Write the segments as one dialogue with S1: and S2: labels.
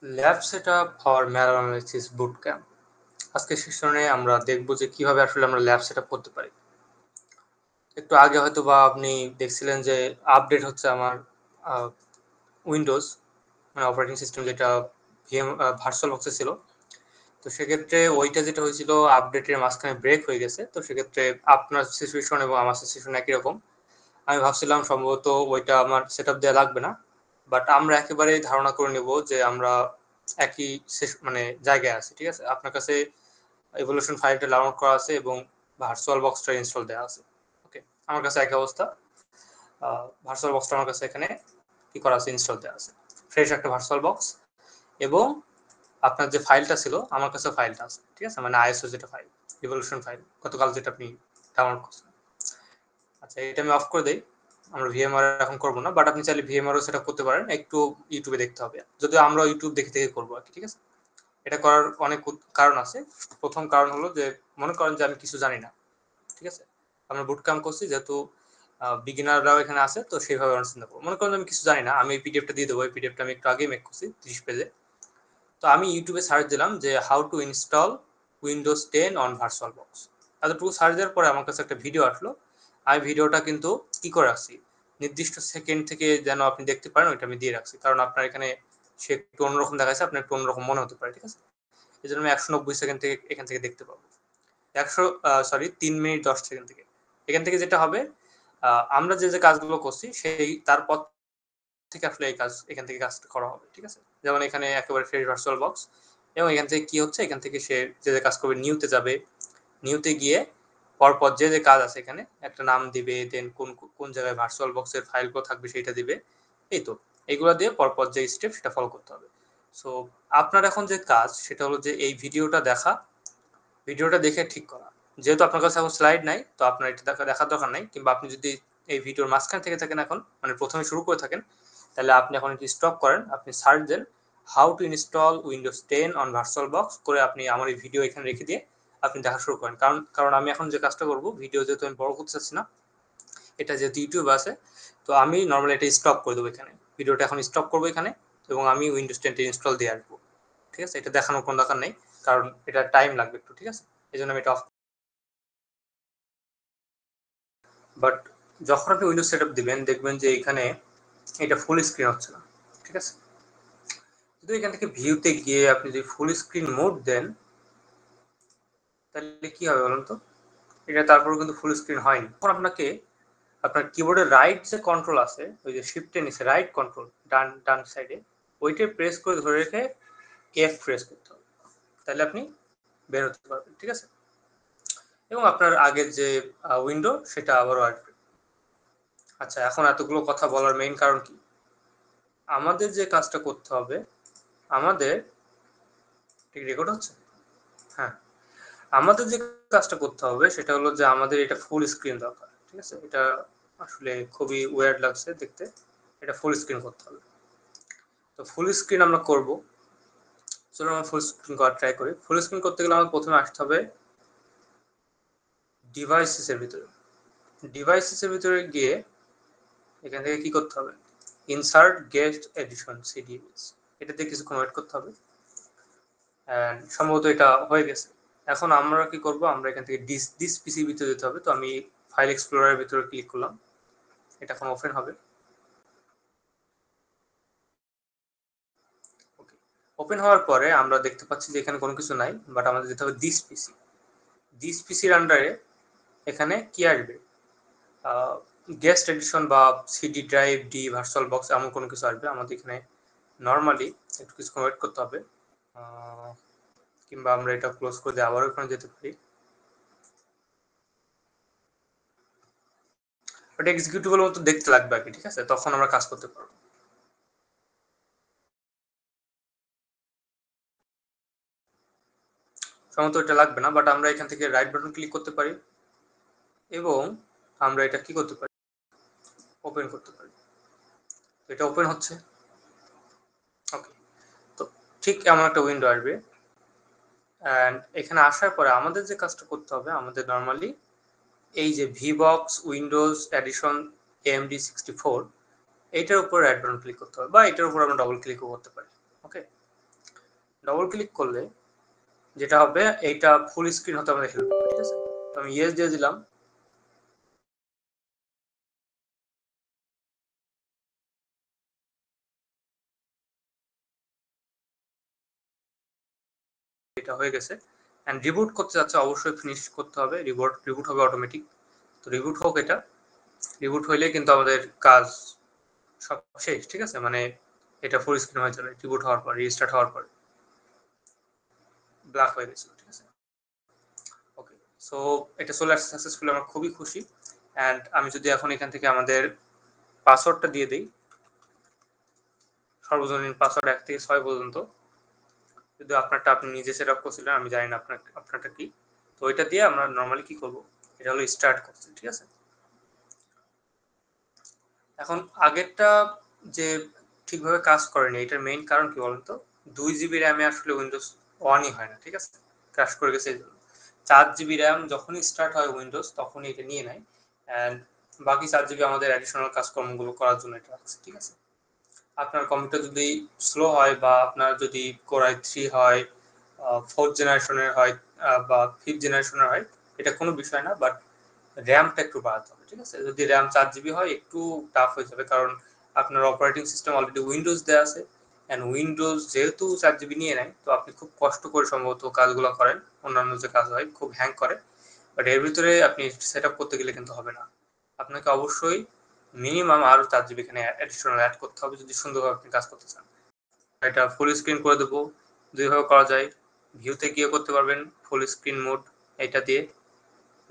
S1: Lab setup for malware analysis boot camp. আজকের সেশনে আমরা দেখব যে কিভাবে আসলে আমরা ল্যাব সেটআপ করতে পারি। একটু আগে হয়তো বা আপনি দেখছিলেন যে আপডেট হচ্ছে আমার উইন্ডোজ মানে অপারেটিং সিস্টেম যেটা ভিএম ভার্চুয়াল বক্সে ছিল। তো সেক্ষেত্রে ওইটা যেটা হয়েছিল আপডেটের মাঝখানে ব্রেক হয়ে গেছে। তো সেক্ষেত্রে আপনার সিচুয়েশন এবং আমার সিচুয়েশন একই রকম। আমি ভাবছিলাম সম্ভবত ওইটা আমার সেটআপ দেওয়া লাগবে না, বাট আমরা একেবারেই ধারণা করে নেব যে আমরা একই মানে জায়গায় আছি। ঠিক আছে, আপনার কাছে এভলিউশন ফাইলটা ডাউনলোড করা আছে এবং ভার্চুয়াল বক্সটা ইনস্টল দেওয়া আছে। ওকে, আমার কাছে একই অবস্থা। ভার্চুয়াল বক্সটা আমার কাছে এখানে কি করা আছে, ইনস্টল দেওয়া আছে, ফ্রেশ একটা ভার্চুয়াল বক্স। এবং আপনার যে ফাইলটা ছিল আমার কাছে ফাইলটা আছে। ঠিক আছে, মানে আইএসও যেটা ফাইল, এভলিউশন ফাইল গতকাল যেটা আপনি ডাউনলোড করছেন। আচ্ছা, এটা আমি অফ করে দেই। আমরা ভিএমআর এখন করবো না, বাট আপনি চাইলে ভিএমআরও সেটা করতে পারেন। একটু ইউটিউবে দেখতে হবে, যদিও আমরা ইউটিউব দেখে দেখে করবো আর কি। ঠিক আছে, এটা করার অনেক কারণ আছে। প্রথম কারণ হলো যে মনে করেন যে আমি কিছু জানি না। ঠিক আছে, আমরা বুট ক্যাম্প করছি, যেহেতু বিগিনাররাও এখানে আছে, তো সেইভাবে আমরা চিন্তা করবো। মনে করেন আমি কিছু জানি না, আমি এই পিডিএফটা দিয়ে দেবো। এই পিডিএফটা আমি একটু আগেই মেক করছি 30 পেজে। তো আমি ইউটিউবে সার্চ দিলাম যে how to install Windows 10 on virtual box. এতটুকু সার্চ দেওয়ার পরে আমার কাছে একটা ভিডিও আসলো। আমি ভিডিওটা কিন্তু কি করে রাখছি, নির্দিষ্ট সেকেন্ড থেকে যেন আপনি দেখতে পারেন ওইটা আমি দিয়ে রাখছি, কারণ আপনার এখানে সে একটু অন্যরকম দেখাচ্ছে, আপনার একটু অন্যরকম মনে হতে পারে। ঠিক আছে, এই জন্য আমি 190 সেকেন্ড থেকে এখান থেকে দেখতে পাবো। 3 মিনিট 10 সেকেন্ড থেকে। এখান থেকে যেটা হবে, আমরা যে যে কাজগুলো করছি সেই তারপর থেকে আসলে এই কাজ এখান থেকে কাজটা করা হবে। ঠিক আছে, যেমন এখানে একেবারে ফ্রেশ ভার্চুয়াল বক্স, এবং এখান থেকে কি হচ্ছে, এখান থেকে সে যে যে কাজ করবে নিউতে যাবে। নিউতে গিয়ে পরপর যে যে কাজ আছে এখানে একটা নাম দিবে, দেন কোন কোন জায়গায় ভার্চুয়াল বক্সের ফাইলগুলো থাকবে সেটা দিবে। এই তো, এইগুলো দিয়ে পরপর যে স্টেপ সেটা ফলো করতে হবে। সো আপনার এখন যে কাজ সেটা হলো যে এই ভিডিওটা দেখা, ভিডিওটা দেখে ঠিক করা। যেহেতু আপনার কাছে এখন স্লাইড নাই, তো আপনার এটা দেখার দরকার নাই। কিংবা আপনি যদি এই ভিডিওর মাঝখান থেকে থাকেন, এখন মানে প্রথমে শুরু করে থাকেন, তাহলে আপনি এখন এটি স্টপ করেন, আপনি সার্চ দেন how to install Windows 10 on virtual box করে আপনি আমার এই ভিডিও এখানে রেখে দিয়ে আপনি দেখা শুরু করেন। কারণ আমি এখন যে কাজটা করব, ভিডিও যেহেতু আমি বড় করতে চাচ্ছি না, এটা যেহেতু ইউটিউব আছে, তো আমি নর্মালি এটা স্টপ করে দেবো এখানে। ভিডিওটা এখন স্টপ করবো এখানে, এবং আমি উইন্ডোজ 10 ইনস্টল দিয়ে আসবো। ঠিক আছে, এটা দেখানোর কোনো দরকার নেই, কারণ এটা টাইম লাগবে একটু। ঠিক আছে, এই জন্য আমি এটা অফ। বাট যখন আপনি উইন্ডোজ সেটআপ দিবেন, দেখবেন যে এখানে এটা ফুল স্ক্রিন হচ্ছে না। ঠিক আছে, যদি এখান থেকে ভিউতে গিয়ে আপনি যদি ফুল স্ক্রিন মোড দেন, তাহলে কি হবে বলুন তো? এটা তারপরে কিন্তু ফুল স্ক্রিন হয়নি। এখন আপনাকে আপনার কিবোর্ডের রাইট যে কন্ট্রোল আছে, ওই যে শিফটের নিচে রাইট কন্ট্রোল ডান সাইডে, ওইটা প্রেস করে ধরে রেখে এফ প্রেস করতে হবে, তাহলে আপনি বের হতে পারবেন। ঠিক আছে, এবং আপনার আগের যে উইন্ডো সেটা আবারও আসবে। আচ্ছা, এখন এতগুলো কথা বলার মেইন কারণ কি? আমাদের যে কাজটা করতে হবে, আমাদের ঠিক রেকর্ড হচ্ছে? হ্যাঁ, আমাদের যে কাজটা করতে হবে সেটা হলো যে আমাদের এটা ফুল স্ক্রিন দরকার। ঠিক আছে, এটা আসলে খুবই ওয়ার্ড লাগছে দেখতে। এটা ফুল স্ক্রিন করতে হবে। তো ফুল স্ক্রিন আমরা করব। চলো আমরা ফুল স্ক্রিন করার ট্রাই করি। ফুল স্ক্রিন করতে গেলে আমাদের প্রথমে আসতে হবে ডিভাইসেসের ভিতরে। ডিভাইসেসের ভিতরে গিয়ে এখান থেকে কি করতে হবে, ইনসার্ট গেস্ট এডিশন সিডিএস, এটাতে কিছুক্ষণ ওয়েট করতে হবে। সম্ভবত এটা হয়ে গেছে। এখন আমরা কি করব, আমরা এখান থেকে দিস পিসির ভিতরে যেতে হবে। তো আমি ফাইল এক্সপ্লোরারের ভিতরে ক্লিক করলাম, এটা এখন ওপেন হবে। ওকে, ওপেন হওয়ার পরে আমরা দেখতে পাচ্ছি যে এখানে কোনো কিছু নাই, বাট আমাদের যেতে হবে দিস পিসি। দিস পিসির আন্ডারে এখানে কি আসবে, গেস্ট এডিশন বা CD drive D virtual box এমন কোনো কিছু আসবে। আমাদের এখানে নর্মালি একটু কিছুক্ষণ ওয়েট করতে হবে, কিংবা আমরা এটা ক্লোজ করে দিয়ে আবারও ওখানে যেতে পারি। ওটা এক্সিকিউটিভের মতো দেখতে লাগবে আর কি। ঠিক আছে, তখন আমরা কাজ করতে পারবো। সম্ভবত এটা লাগবে না, বাট আমরা এখান থেকে রাইট বাটন ক্লিক করতে পারি এবং আমরা এটা কি করতে পারি, ওপেন করতে পারি। এটা ওপেন হচ্ছে। ওকে, তো ঠিক এমন একটা উইন্ডো আসবে। অ্যান্ড এখানে আসার পরে আমাদের যে কাজটা করতে হবে, আমাদের নর্মালি এই যে ভিবক্স উইন্ডোজ এডিশন AMD 64, এইটার উপর রাইট বাটন ক্লিক করতে হবে, বা এটার উপর আমরা ডবল ক্লিকও করতে পারি। ওকে, ডবল ক্লিক করলে যেটা হবে এইটা ফুল স্ক্রিন হতে আমাদের হেল্প করবে, ঠিক আছে। তো আমি ইয়েস দিয়ে দিলাম। এটা হয়ে গেছে এন্ড রিবুট করতে যাচ্ছে, অবশ্যই ফিনিশ করতে হবে। রিবুট হবে অটোমেটিক। তো রিবুট হোক, এটা রিবুট হইলে কিন্তু আমাদের কাজ সব শেষ, ঠিক আছে। মানে এটা ফুল স্ক্রিন হয়ে যাবে রিবুট হওয়ার পর, রিস্টার্ট হওয়ার পর। ব্ল্যাক হয়ে গেছিল, ঠিক আছে। ওকে, সো এটা চলে আসছে সাকসেসফুলি, আমরা খুবই খুশি। এন্ড আমি যদি এখন এখান থেকে আমাদের পাসওয়ার্ডটা দিয়ে দিই, সর্বজনীন পাসওয়ার্ড 1 থেকে 6 পর্যন্ত, যদি আপনারটা আপনি নিজে সেট আপ করছিলেন, আমি জানি না আপনারটা কি। তো ওইটা দিয়ে আমরা নর্মালি কি করব, এটা হলো স্টার্ট করছি, ঠিক আছে। এখন আগেরটা যে ঠিকভাবে কাজ করেনি, এটার মেইন কারণ কি বলুন তো? 2 জিবি র্যামে আসলে উইন্ডোজ অনই হয় না, ঠিক আছে, ক্র্যাশ করে গেছে এই জন্য। 4 জিবি র্যাম যখনই স্টার্ট হয় উইন্ডোজ, তখনই এটা নিয়ে নেয়। অ্যান্ড বাকি 4 জিবি আমাদের অ্যাডিশনাল কাজকর্মগুলো করার জন্য এটা রাখছে, ঠিক আছে। আপনার কম্পিউটার যদি স্লো হয়, বা আপনার যদি কোর i3 হয়, 4th জেনারেশনের হয়, বা 5th জেনারেশনের হয়, এটা কোনো বিষয় না, বাট র্যামটা একটু বাড়াতে হবে, ঠিক আছে। যদি র্যাম 4 জিবি হয়, একটু টাফ হয়ে যাবে, কারণ আপনার অপারেটিং সিস্টেম অলরেডি উইন্ডোজ দেওয়া আছে। অ্যান্ড উইন্ডোজ যেহেতু 4 জিবি নিয়ে নেয়, তো আপনি খুব কষ্ট করে সম্ভবত কাজগুলো করেন, অন্যান্য যে কাজ হয় খুব হ্যাং করে। বাট এর ভিতরে আপনি সেট আপ করতে গেলে কিন্তু হবে না, আপনাকে অবশ্যই মিনিমাম আরো 4 জিবি এখানে অ্যাডিশনাল অ্যাড করতে হবে, যদি সুন্দরভাবে আপনি কাজ করতে চান। এটা ফুল স্ক্রিন করে দেবো, দুইভাবে করা যায়। ভিউতে গিয়ে করতে পারবেন ফুল স্ক্রিন মোড এটা দিয়ে,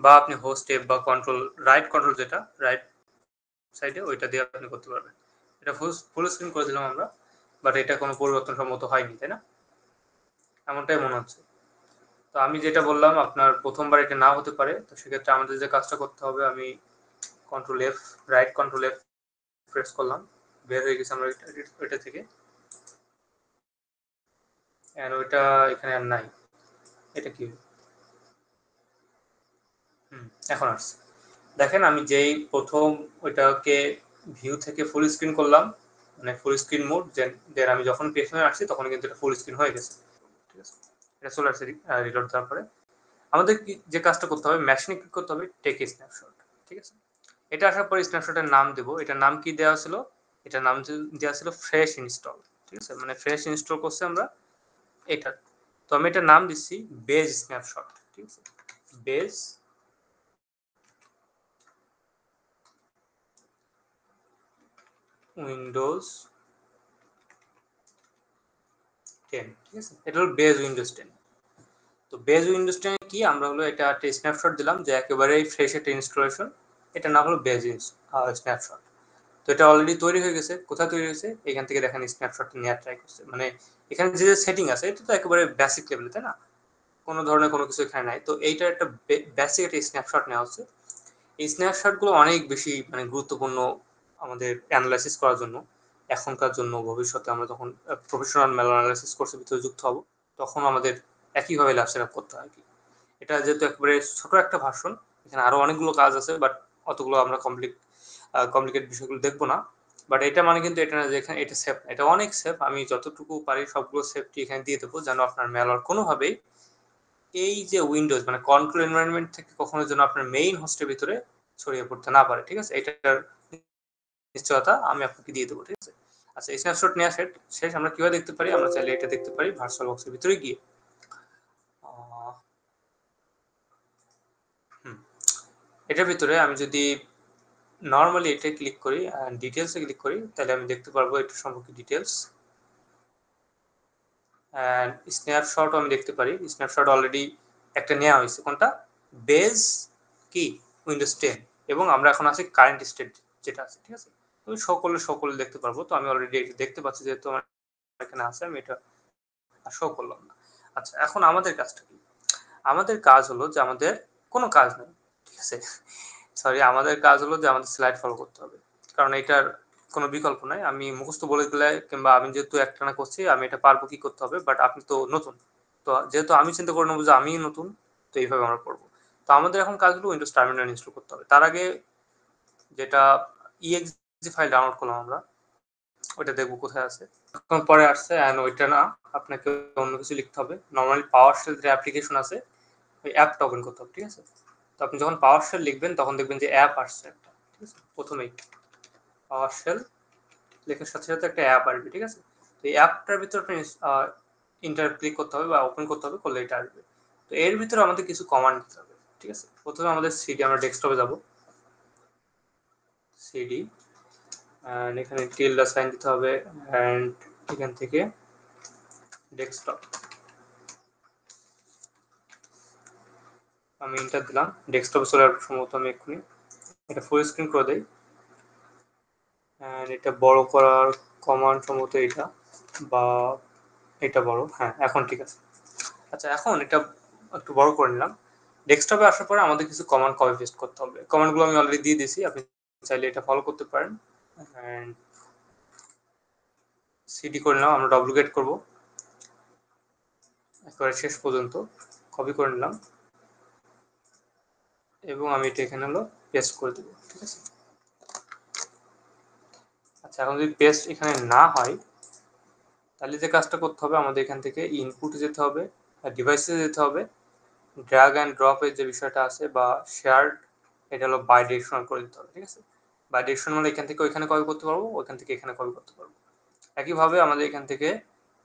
S1: বা আপনি হোস্ট ট্যাব বা কন্ট্রোল রাইট কন্ট্রোল, যেটা রাইট সাইডে, ওইটা দিয়ে আপনি করতে পারবেন। এটা ফুল স্ক্রিন করে দিলাম আমরা, বাট এটা কোনো পরিবর্তন সম্মত হয়নি, তাই না? এমনটাই মনে হচ্ছে। তো আমি যেটা বললাম, আপনার প্রথমবার এটা না হতে পারে, তো সেক্ষেত্রে আমাদের যে কাজটা করতে হবে, আমি control F, right control F press করলাম, বের হয়ে গেছে আমরা ওইটা থেকে। এন্ড ওইটা এখানে আর নাই। এটা কি? এখন আসছে। দেখেন, আমি যেই প্রথম ওইটাকে ভিউ থেকে ফুল স্ক্রিন করলাম, মানে ফুল স্ক্রিন মোড, দেন আমি যখন পেছনে আসছি, তখন কিন্তু এটা ফুল স্ক্রিন হয়ে গেছে, ঠিক আছে। এটা চলে আসছে রিলোড দেওয়ার পরে। আমাদের যে কাজটা করতে হবে, মেশিনে ক্লিক করতে হবে, টেক স্ন্যাপশট, ঠিক আছে। এটা আসার পর স্ন্যাপশটের নাম দেব। এটার নাম কি দেওয়া ছিল? এটার নাম দেওয়া ছিল ফ্রেশ ইনস্টল, ঠিক আছে, মানে ফ্রেশ ইনস্টল করছে আমরা এটা। তো আমি এটার নাম দিচ্ছি বেজ স্ন্যাপশট, ঠিক আছে, বেজ উইন্ডোজ 10, ঠিক আছে। এটা হলো বেজ উইন্ডোজ 10। তো বেজ উইন্ডোজ 10 কি, আমরা হলো এটা একটা স্ন্যাপশট দিলাম যে একেবারেই ফ্রেশ একটা ইনস্টলেশন। এটা নাম হলো বেজ স্ন্যাপশট। তো এটা অলরেডি তৈরি হয়ে গেছে। কোথায় তৈরি হয়েছে? এখান থেকে দেখেন স্ন্যাপশটটা নেওয়ার ট্রাই করছে। মানে এখানে যে সেটিং আছে, এটা তো একেবারে বেসিক লেভেল, তাই না? কোনো ধরনের কোনো কিছু এখানে নাই। তো এইটার একটা বেসিক একটা স্ন্যাপশট নেওয়া হচ্ছে। এই স্ন্যাপশটগুলো অনেক বেশি মানে গুরুত্বপূর্ণ আমাদের অ্যানালাইসিস করার জন্য, এখনকার জন্য, ভবিষ্যতে আমরা যখন প্রফেশনাল ম্যাল অ্যানালাইসিস কোর্সের ভিতরে যুক্ত হব, তখন আমাদের একইভাবে ল্যাব সেট আপ করতে হয় কি। এটা যেহেতু একেবারে ছোট একটা ভার্সন, এখানে আরো অনেকগুলো কাজ আছে, বাট অতগুলো আমরা কমপ্লিকেট বিষয়গুলো দেখবো না। বাট এটা মানে কিন্তু এটা না যে এখানে এটা সেফ, এটা অনেক সেফ। আমি যতটুকু পারি সবগুলো সেফটি এখানে দিয়ে দেবো, যেন আপনার ম্যালওয়্যার কোনোভাবেই এই যে উইন্ডোজ মানে কন্ট্রোল এনভায়রনমেন্ট থেকে কখনো যেন আপনার মেইন হোস্টের ভিতরে ছড়িয়ে পড়তে না পারে, ঠিক আছে। এটার নিশ্চয়তা আমি আপনাকে দিয়ে দেবো, ঠিক আছে। আচ্ছা, স্ন্যাপশট নেওয়া শেষ। আমরা কিভাবে দেখতে পারি? আমরা চাইলে এটা দেখতে পারি ভার্চুয়াল বক্সের ভিতরে গিয়ে। এটার ভিতরে আমি যদি নর্মালি এটা ক্লিক করি, ডিটেলসে ক্লিক করি, তাহলে আমি দেখতে পারবো এটা সম্পর্কে ডিটেলস। স্ন্যাপশটও আমি দেখতে পারি। স্ন্যাপশট অলরেডি একটা নেওয়া হয়েছে। কোনটা? বেজ কি উইন্ডোজ 10, এবং আমরা এখন আছি কারেন্ট স্টেট যেটা আছে, ঠিক আছে। আমি সকলে দেখতে পারবো। তো আমি অলরেডি এটা দেখতে পাচ্ছি, যেহেতু আমার এখানে আছে, আমি এটা শো করলাম না। আচ্ছা, এখন আমাদের কাজটা কি? আমাদের কাজ হলো যে আমাদের কোনো কাজ নেই, ঠিক আছে। সরি, আমাদের কাজ হলো যে আমাদের স্লাইড ফলো করতে হবে, কারণ এটার কোনো বিকল্প নাই। আমি মুখস্থ বলে দিলে, কিংবা আমি যেহেতু একটানা করছি, আমি এটা পারবো কি করতে হবে, বাট আপনি তো নতুন। তো যেহেতু আমি চিন্তা করে নেবো যে আমি নতুন, তো এইভাবে আমরা পড়বো। তো আমাদের এখন কাজ হলো উইন্ডোজ টার্মিনাল ইনস্টল করতে হবে। তার আগে যেটা exe ফাইল ডাউনলোড করলাম আমরা, ওইটা দেখবো কোথায় আছে। এখন পরে আসছে এন্ড ওইটা না, আপনাকে অন্য কিছু লিখতে হবে। নরমালি PowerShell যে অ্যাপ্লিকেশন আছে ওই অ্যাপটা ওপেন করতে হবে, ঠিক আছে? তো আপনি যখন PowerShell লিখবেন তখন দেখবেন যে অ্যাপ আসছে একটা, ঠিক আছে? প্রথমেই PowerShell লেখার সাথে সাথে একটা অ্যাপ আসবে, ঠিক আছে? তো এই অ্যাপটার ভিতরে আপনি ইন্টার ক্লিক করতে হবে বা ওপেন করতে হবে, করলে এটা আসবে। তো এর ভিতরে আমাদের কিছু কমান্ড দিতে হবে, ঠিক আছে? প্রথমে আমাদের সিডি, আমরা ডেস্কটপে যাব, সিডি এন্ড এখানে টিল্ডা সাইন দিতে হবে এন্ড এখান থেকে ডেস্কটপ আমি এন্টার দিলাম। ডেস্কটপে চলে আসবে সম্ভবত, আমি এক্ষুনি এটা ফুল স্ক্রিন করে দেই এন্ড এটা বড় করার কমান্ড সম্ভবত এটা, বা এটা বড়, হ্যাঁ এখন ঠিক আছে। আচ্ছা এখন এটা একটু বড় করে নিলাম। ডেস্কটপে আসার পরে আমাদের কিছু কমান্ড কপি পেস্ট করতে হবে। কমান্ডগুলো আমি অলরেডি দিয়ে দিয়েছি, আপনি চাইলে এটা ফলো করতে পারেন। এন্ড সিডি করে নিলাম, আমরা ডুপ্লিকেট করব একেবারে শেষ পর্যন্ত, কপি করে নিলাম এবং আমি এটা এখানে হলো পেস্ট করে দেবো, ঠিক আছে? আচ্ছা এখন যদি পেস্ট এখানে না হয় তাহলে যে কাজটা করতে হবে, আমাদের এখান থেকে ইনপুটে যেতে হবে, ডিভাইসে যেতে হবে, ড্র্যাগ অ্যান্ড ড্রপের যে বিষয়টা আছে বা শেয়ার, এটা হলো বাই ডিরেকশনাল করে দিতে হবে, ঠিক আছে? বাই ডিরেকশনাল মানে এখান থেকে ওইখানে কপি করতে পারবো, ওইখান থেকে এখানে কপি করতে পারবো। একইভাবে আমাদের এখান থেকে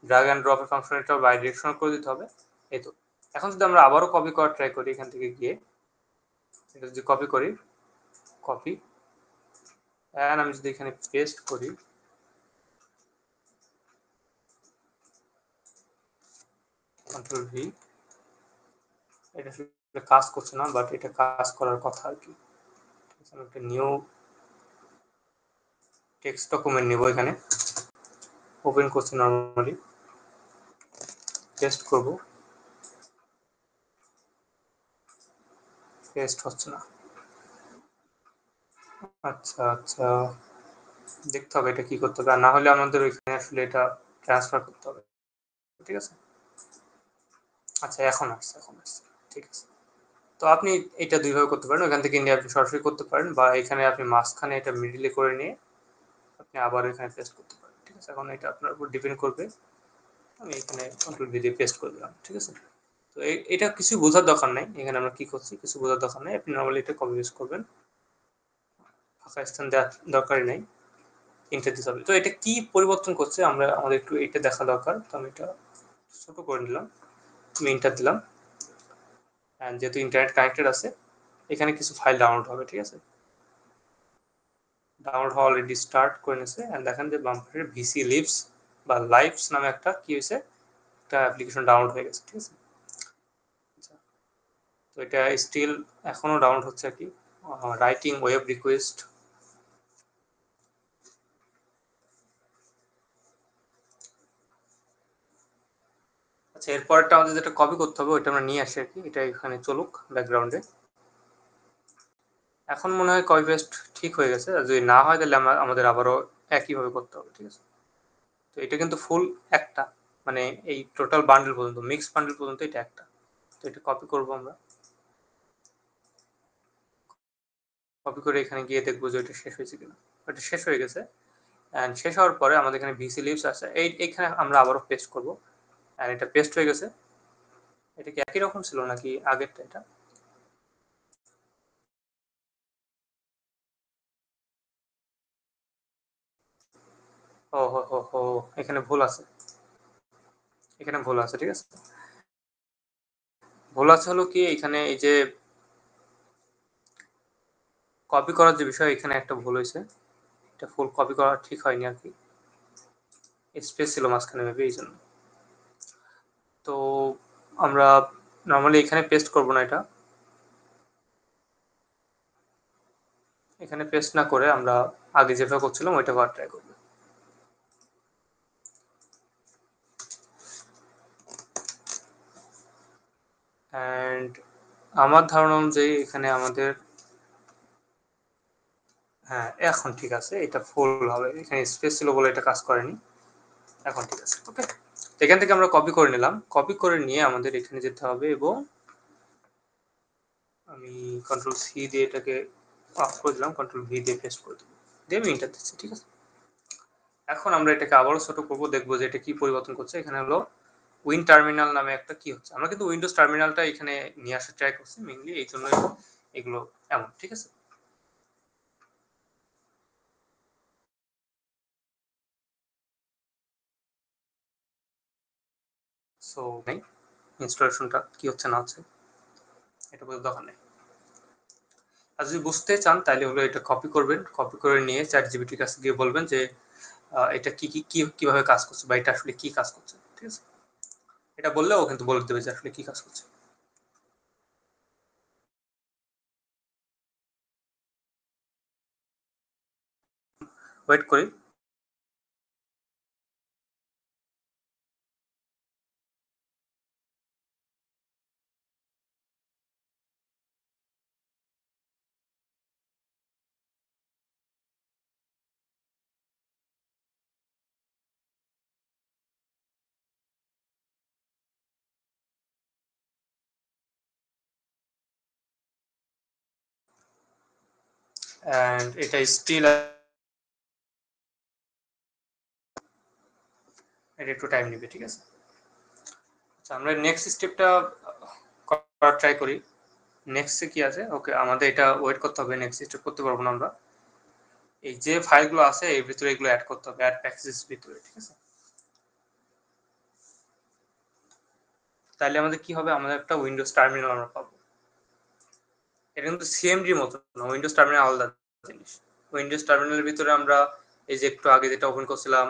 S1: ড্র্যাগ অ্যান্ড ড্রপের ফাংশনটা বাই ডিরেকশনাল করে দিতে হবে। এই তো। এখন যদি আমরা আবারও কপি করার ট্রাই করি, এখান থেকে গিয়ে এটা যদি কপি করি, কপি অ্যান্ড আমি যদি এখানে পেস্ট করি, কন্ট্রোল ভি, এটা আসলে কাজ করছে না, বাট এটা কাজ করার কথা আর কি। আমি একটা নিউ টেক্সট ডকুমেন্ট নিব, এখানে ওপেন করছি নর্মালি, পেস্ট করব, পেস্ট হচ্ছে না। আচ্ছা আচ্ছা, দেখতে হবে এটা কি করতে হবে, আর না হলে আমাদের ওইখানে আসলে এটা ট্রান্সফার করতে হবে, ঠিক আছে? আচ্ছা এখন আসছে, এখন আসছে, ঠিক আছে। তো আপনি এটা দুইভাবে করতে পারেন, ওখান থেকে নিয়ে আপনি সরাসরি করতে পারেন, বা এখানে আপনি মাঝখানে এটা মিডিলে করে নিয়ে আপনি আবার এখানে পেস্ট করতে পারেন, ঠিক আছে? এখন এটা আপনার উপর ডিপেন্ড করবে। আমি এখানে কন্ট্রোল ভি দিয়ে পেস্ট করে দিলাম, ঠিক আছে? তো এটা কিছু বোঝার দরকার নাই, এখানে আমরা কি করছি কিছু বোঝার দরকার নাই, আপনি নর্মালি এটা কপি পেস্ট করবেন, ফাঁকা স্থান দেওয়ার দরকারই নাই, ইন্টার দিতে হবে। তো এটা কি পরিবর্তন করছে আমরা, আমাদের একটু এটা দেখা দরকার। তো আমি এটা ছোট করে নিলাম, আমি ইন্টার দিলাম, যেহেতু ইন্টারনেট কানেক্টেড আছে এখানে কিছু ফাইল ডাউনলোড হবে, ঠিক আছে? ডাউনলোড হওয়া অলরেডি স্টার্ট করে নিয়েছে এন্ড দেখেন যে বাম পাশে ভিসি লিভস বা লাইভস নামে একটা কি হয়েছে, একটা অ্যাপ্লিকেশন ডাউনলোড হয়ে গেছে, ঠিক আছে? আচ্ছা, তো এটা স্টিল এখনো ডাউনলোড হচ্ছে আর কি। রাইটিং ওয়েব রিকোয়েস্ট, আচ্ছা এরপরটা আমাদের যেটা কপি করতে হবে ওইটা আমরা নিয়ে আসি আর কি, এটা এখানে চলুক ব্যাকগ্রাউন্ডে। এখন মনে হয় কপি পেস্ট ঠিক হয়ে গেছে, আর যদি না হয় তাহলে আমাদের আবারও একইভাবে করতে হবে, ঠিক আছে? তো এটা কিন্তু ফুল একটা, মানে এই টোটাল বান্ডেল পর্যন্ত, মিক্স বান্ডেল পর্যন্ত এটা একটা। তো এটা কপি করব আমরা, কপি করে এখানে গিয়ে দেখবো যে এটা শেষ হয়েছে কিনা। এটা শেষ হয়ে গেছে এন্ড শেষ হওয়ার পরে আমাদের এখানে ভিসি লিভস আছে, এইখানে আমরা আবারও পেস্ট করব এন্ড এটা পেস্ট হয়ে গেছে। এটা কি একই রকম ছিল নাকি আগেরটা এটা? ও হো হো হো, এখানে ভুল আছে, এখানে ভুল আছে, ঠিক আছে? ভুল আছে হলো কি, এখানে এই যে কপি করার যে বিষয়, এখানে একটা ভুল হয়েছে, এটা ফুল কপি করা ঠিক হয়নি আর কি, স্পেস ছিল মাঝখানে মেবি এই জন্য। তো আমরা নর্মালি এখানে পেস্ট করব না, এটা এখানে পেস্ট না করে আমরা আগে যেভাবে করছিলাম ওইটা করার ট্রাই করব। অ্যান্ড আমার ধারণা অনুযায়ী এখানে আমাদের, হ্যাঁ এখন ঠিক আছে, এটা ফুল হবে, এখানে স্পেস ছিল বলে এটা কাজ করেনি, এখন ঠিক আছে, ওকে। এখান থেকে আমরা কপি করে নিলাম, কপি করে নিয়ে আমাদের এখানে যেতে হবে এবং আমি কন্ট্রোল সি দিয়ে এটাকে অফ করে দিলাম, কন্ট্রোল ভি দিয়ে পেস্ট করে দেবো, দিয়ে আমি ইন্টার দিচ্ছি, ঠিক আছে? এখন আমরা এটাকে আবারও ছোট করব, দেখবো যে এটা কি পরিবর্তন করছে। এখানে হলো উইন টার্মিনাল নামে একটা কি হচ্ছে। আমরা কিন্তু উইন্ডোজ টার্মিনালটা এখানে নিয়ে আসার ট্রাই করছি মেইনলি, এই জন্য এগুলো এমন, ঠিক আছে। সো নেই ইনস্টলেশনটা কি হচ্ছে না হচ্ছে এটা বোঝার দরকার নেই। আর যদি বুঝতে চান তাহলে হলো এটা কপি করবেন, কপি করে নিয়ে চ্যাট জিপিটির কাছে গিয়ে বলবেন যে এটা কিভাবে কাজ করছে বা এটা আসলে কি কাজ করছে, ঠিক আছে। এটা বললে ও কিন্তু বলে দেবে যে আসলে কি কাজ করছে। ওয়েট করি। এন্ড এটা স্টিল এটা একটু টাইম নেবে, ঠিক আছে। আচ্ছা, আমরা নেক্সট স্টেপটা করার ট্রাই করি। নেক্সটে কি আছে, ওকে আমাদের এটা ওয়েট করতে হবে, নেক্সট স্টেপ করতে পারবো না আমরা। এই যে ফাইলগুলো আছে এর ভিতরে এগুলো অ্যাড করতে হবে, অ্যাড প্যাকেজেস ভিতরে, ঠিক আছে। তাহলে আমাদের কি হবে, আমাদের একটা উইন্ডোজ টার্মিনাল আমরা পাবো। এটা কিন্তু সিএমডির মতো না, উইন্ডোজ টার্মিনাল আলাদা জিনিস। উইন্ডোজ টার্মিনালের ভিতরে আমরা এই যে একটু আগে যেটা ওপেন করছিলাম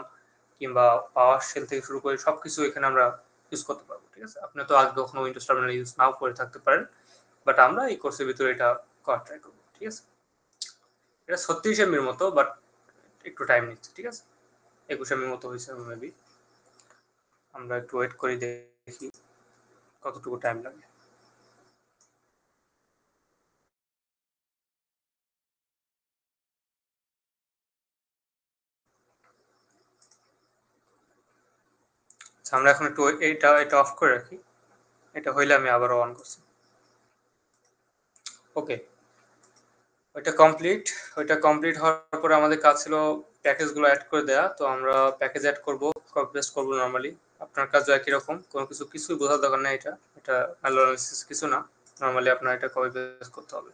S1: কিংবা পাওয়ার শেল থেকে শুরু করে সবকিছু এখানে আমরা ইউজ করতে পারবো, ঠিক আছে। আপনি তো আগে কখনো উইন্ডোজ টার্মিনাল ইউজ নাও করে থাকতে পারেন, বাট আমরা এই কোর্সের ভিতরে এটা করার ট্রাই করবো, ঠিক আছে। এটা 36 MB মতো, বাট একটু টাইম নিচ্ছে, ঠিক আছে। 21 MB মতো হয়েছে মেবি। আমরা একটু ওয়েট করি, দেখি কতটুকু টাইম লাগে। আচ্ছা, আমরা এখন একটু এটা এটা অফ করে রাখি। এটা হইলে আমি আবারও অন করছি। ওকে, ওইটা কমপ্লিট। ওইটা কমপ্লিট হওয়ার পরে আমাদের কাজ ছিল প্যাকেজগুলো অ্যাড করে দেওয়া। তো আমরা প্যাকেজ অ্যাড করব, কপি পেস্ট করবো নর্মালি। আপনার কাজও একই রকম, কোনো কিছুই বোঝার দরকার নেই। এটা এটা অ্যানালাইসিস কিছু না, নর্মালি আপনার এটা কপি পেস্ট করতে হবে।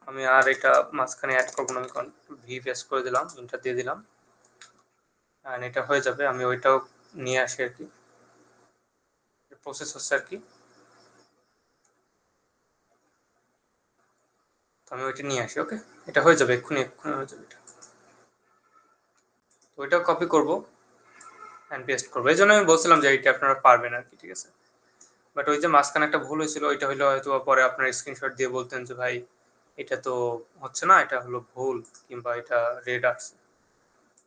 S1: আমি আর এটা মাঝখানে অ্যাড করবো না, আমি কারণ ভি পেস্ট করে দিলাম, ইন্টার দিয়ে দিলাম, অ্যান্ড এটা হয়ে যাবে। আমি ওইটাও নিয়ে আসি আর কি, প্রসেস হচ্ছে আর কি। তো আমি ওইটা নিয়ে আসি, ওকে। এটা হয়ে যাবে, এক্ষুনি এক্ষুনি হয়ে যাবে এটা। তো ওইটাও কপি করবো অ্যান্ড পেস্ট করবো। এই জন্য আমি বলছিলাম যে এইটা আপনারা পারবেন আর কি, ঠিক আছে। বাট ওই যে মাঝখানে একটা ভুল হয়েছিল, ওইটা হলো হয়তো পরে আপনার স্ক্রিনশট দিয়ে বলতেন যে ভাই এটা তো হচ্ছে না, এটা হলো ভুল, কিংবা এটা রেড আসছে,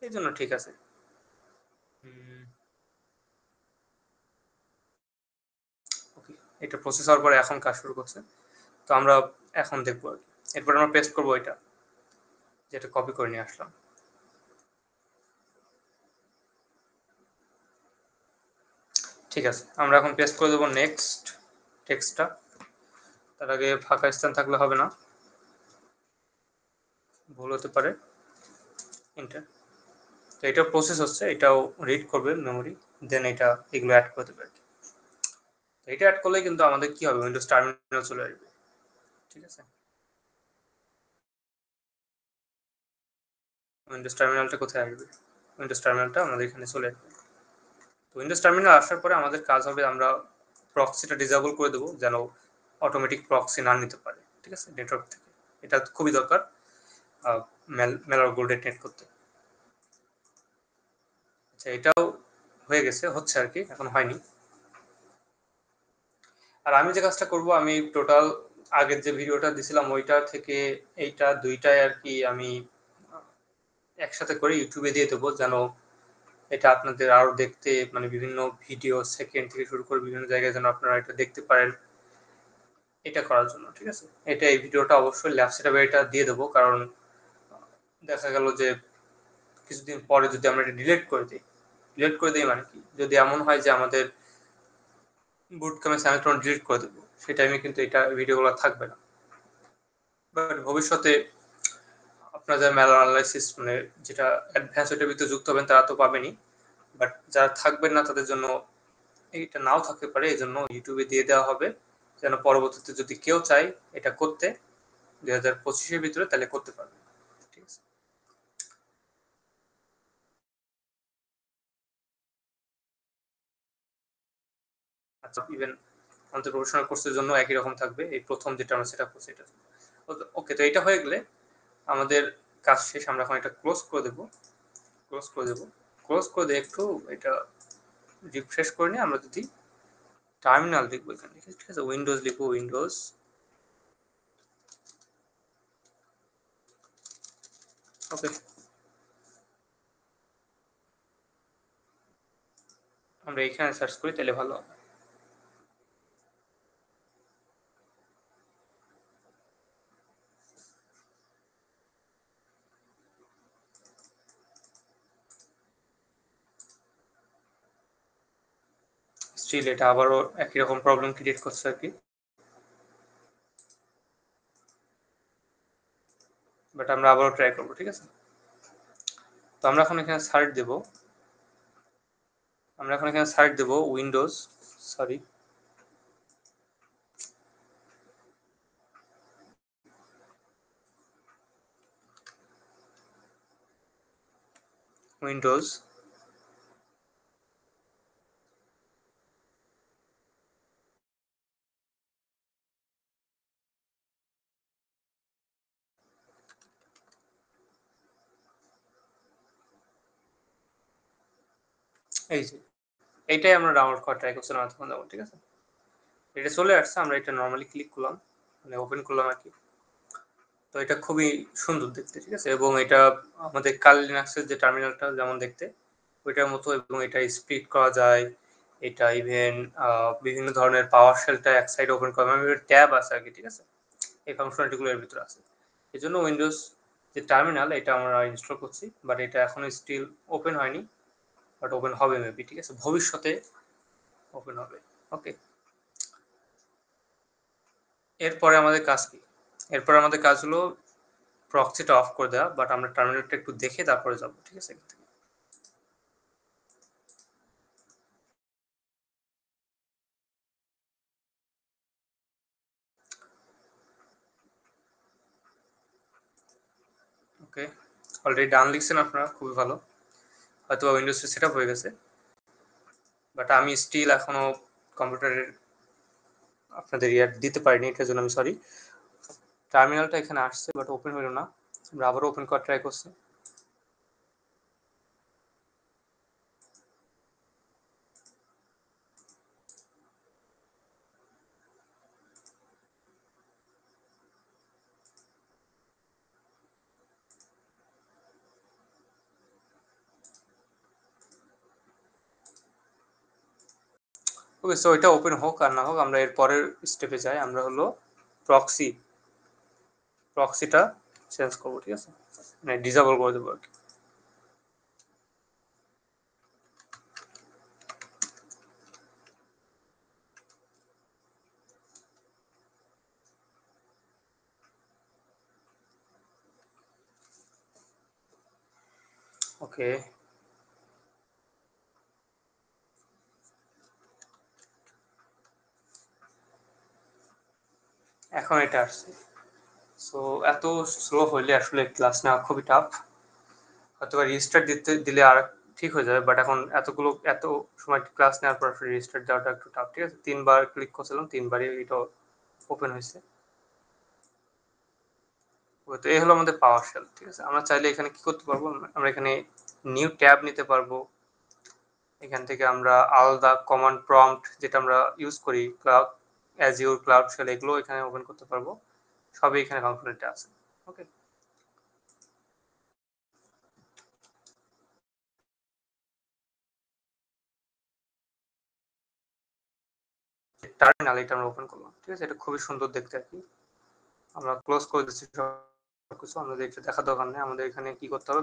S1: এই জন্য ঠিক আছে। ওকে, এটা প্রসেস হওয়ার পরে এখন কাজ শুরু করছে। তো আমরা এখন দেখবো আর কি। এরপর আমরা পেস্ট করবো এটা, যেটা কপি করে নিয়ে আসলাম। ঠিক আছে, আমরা এখন পেস্ট করে দেবো নেক্সট টেক্সটটা। তার আগে ফাঁকা স্থান থাকলে হবে না, ভুল হতে পারে। এন্টার। তো এটা প্রসেস হচ্ছে, এটাও রিড করবে মেমোরি, দেন এটা এগুলো অ্যাড করতে পারে। তো এটা অ্যাড করলে কিন্তু আমাদের কি হবে, উইন্ডোজ টার্মিনাল চলে আসবে, ঠিক আছে। উইন্ডোজ টার্মিনালটা কোথায় আসবে, উইন্ডোজ টার্মিনালটা আমাদের এখানে চলে আসবে। তো উইন্ডোজ টার্মিনাল আসার পরে আমাদের কাজ হবে, আমরা প্রক্সিটা ডিসেবল করে দেবো, যেন অটোমেটিক প্রক্সি না নিতে পারে, ঠিক আছে, নেটওয়ার্ক থেকে। এটা খুবই দরকার মেলার গোল্ডেন নেট করতে। আচ্ছা, এটাও হয়ে গেছে, হচ্ছে আর কি, এখন হয়নি। আর আমি যে কাজটা করব, আমি টোটাল আগের যে ভিডিওটা দিছিলাম ওইটা থেকে এইটা দুইটাই আর কি আমি একসাথে করে ইউটিউবে দিয়ে দেবো, যেন এটা আপনাদের আরো দেখতে, মানে বিভিন্ন ভিডিও সেকেন্ড থেকে শুরু করে বিভিন্ন জায়গায় যেন আপনারা এটা দেখতে পারেন। এটা করার জন্য, ঠিক আছে। এটা এই ভিডিওটা অবশ্যই ল্যাব সেটআপে এটা দিয়ে দেবো, কারণ দেখা গেল যে কিছুদিন পরে যদি আমরা এটা ডিলিট করে দিই মানে কি, যদি এমন হয় যে আমাদের বুট ক্যাম্পের চ্যানেলটা ডিলিট করে দেবো, সেই টাইমে কিন্তু এটা ভিডিওগুলো থাকবে না। বাট ভবিষ্যতে আপনারা যারা ম্যালওয়্যার অ্যানালাইসিস মানে যেটা অ্যাডভান্স ওইটার ভিতরে যুক্ত হবেন তারা তো পাবেনই, বাট যারা থাকবেন না তাদের জন্য এইটা নাও থাকতে পারে, এই জন্য ইউটিউবে দিয়ে দেওয়া হবে যেন পরবর্তীতে যদি কেউ চায় এটা করতে 2025-এর ভিতরে তাহলে করতে পারবে। ঠিক আছে, আচ্ছা ইভেন আমাদের প্রফেশনাল কোর্সের জন্য একই রকম থাকবে, এই প্রথম যেটা আমরা সেট আপ করছি এটা। ওকে, তো এটা হয়ে গেলে আমাদের কাজ শেষ। আমরা এখন এটা ক্লোজ করে দেবো, ক্লোজ করে দেবো, ক্লোজ করে দিয়ে একটু এটা রিফ্রেশ করে নিয়ে আমরা যদি টার্মিনাল লিখবো এখানে, ঠিক আছে, উইন্ডোজ লিখবো, উইন্ডোজ, ওকে, আমরা এখানে সার্চ করি তাহলে ভালো হবে। স্টিল এটা আবারও একই রকম প্রবলেম ক্রিয়েট করছে আর কি, বাট আমরা আবারও ট্রাই করবো। ঠিক আছে, তো আমরা এখন এখানে সার্চ দেব, আমরা এখন এখানে সার্চ দেব উইন্ডোজ, সরি উইন্ডোজ, এই যে এইটাই আমরা ডাউনলোড করা ট্রাই করছিলাম এতক্ষণ যাবো। ঠিক আছে, এটা চলে আসছে, আমরা এটা নর্মালি ক্লিক করলাম, মানে ওপেন করলাম আর কি। তো এটা খুবই সুন্দর দেখতে, ঠিক আছে, এবং এটা আমাদের কাল লিনাক্সের যে টার্মিনালটা যেমন দেখতে ওইটার মতো, এবং এটা স্প্লিট করা যায়, এটা ইভেন বিভিন্ন ধরনের পাওয়ার শেলটা এক সাইড ওপেন করা, মানে ট্যাব আছে আর কি। ঠিক আছে, এই ফাংশনালিটিগুলো এর ভিতরে আছে। এই জন্য উইন্ডোজ যে টার্মিনাল এটা আমরা ইনস্টল করছি, বাট এটা এখনো স্টিল ওপেন হয়নি, বাট ওপেন হবে মেবি। ঠিক আছে, ভবিষ্যতে ওপেন হবে। ওকে, এরপরে আমাদের কাজ কি? এরপরে আমাদের কাজ হলো প্রক্সিটা অফ করে দেওয়া, বাট আমরা টার্মিনালটা একটু দেখে তারপরে যাবো। ঠিক আছে, ওকে, অলরেডি ডান লিখছেন আপনারা, খুবই ভালো, হয়তো উইন্ডোজটা সেট আপ হয়ে গেছে, বাট আমি স্টিল এখনো কম্পিউটারের আপনাদের ইয়ার দিতে পারিনি, এটার জন্য আমি সরি। টার্মিনালটা এখানে আসছে বাট ওপেন হলো না, আমরা আবারও ওপেন করার ট্রাই করছি। ওকে, সো এটা ওপেন হোক আর না হোক, আমরা এর পরের স্টেপে যাই, আমরা হলো প্রক্সিটা চেঞ্জ করবো। ঠিক আছে, মানে ডিসেবল করে দেবো আর কি। ওকে, এখন এটা আসছে। সো এত স্লো হইলে আসলে ক্লাস নেওয়া খুবই টাফ, হয়তো রেজিস্টার দিলে আর ঠিক হয়ে যাবে, বাট এখন এত সময় ক্লাস নেওয়ার পর রেজিস্টার দেওয়াটা একটু টাফ। ঠিক আছে, 3বার ক্লিক করছিলাম, 3বারই এটা ওপেন হয়েছে। তো এই হলো আমাদের পাওয়ার শেল। ঠিক আছে, আমরা চাইলে এখানে কি করতে পারবো, আমরা এখানে নিউ ট্যাব নিতে পারবো, এখান থেকে আমরা আলাদা কমান্ড প্রম্পট যেটা আমরা ইউজ করি, ক্লাউড অ্যাজিউর ক্লাউড শেল, এগুলো এখানে ওপেন করতে পারবো, সবই এখানে ফাংশনালিটি আছে। ওকে, টার্মিনাল এটা আমরা ওপেন করলাম। ঠিক আছে, এটা খুবই সুন্দর দেখতে আর কি। আমরা ক্লোজ করে দিচ্ছি সবকিছু, আমাদের এটা দেখার দরকার নেই। আমাদের এখানে কি করতে হবে,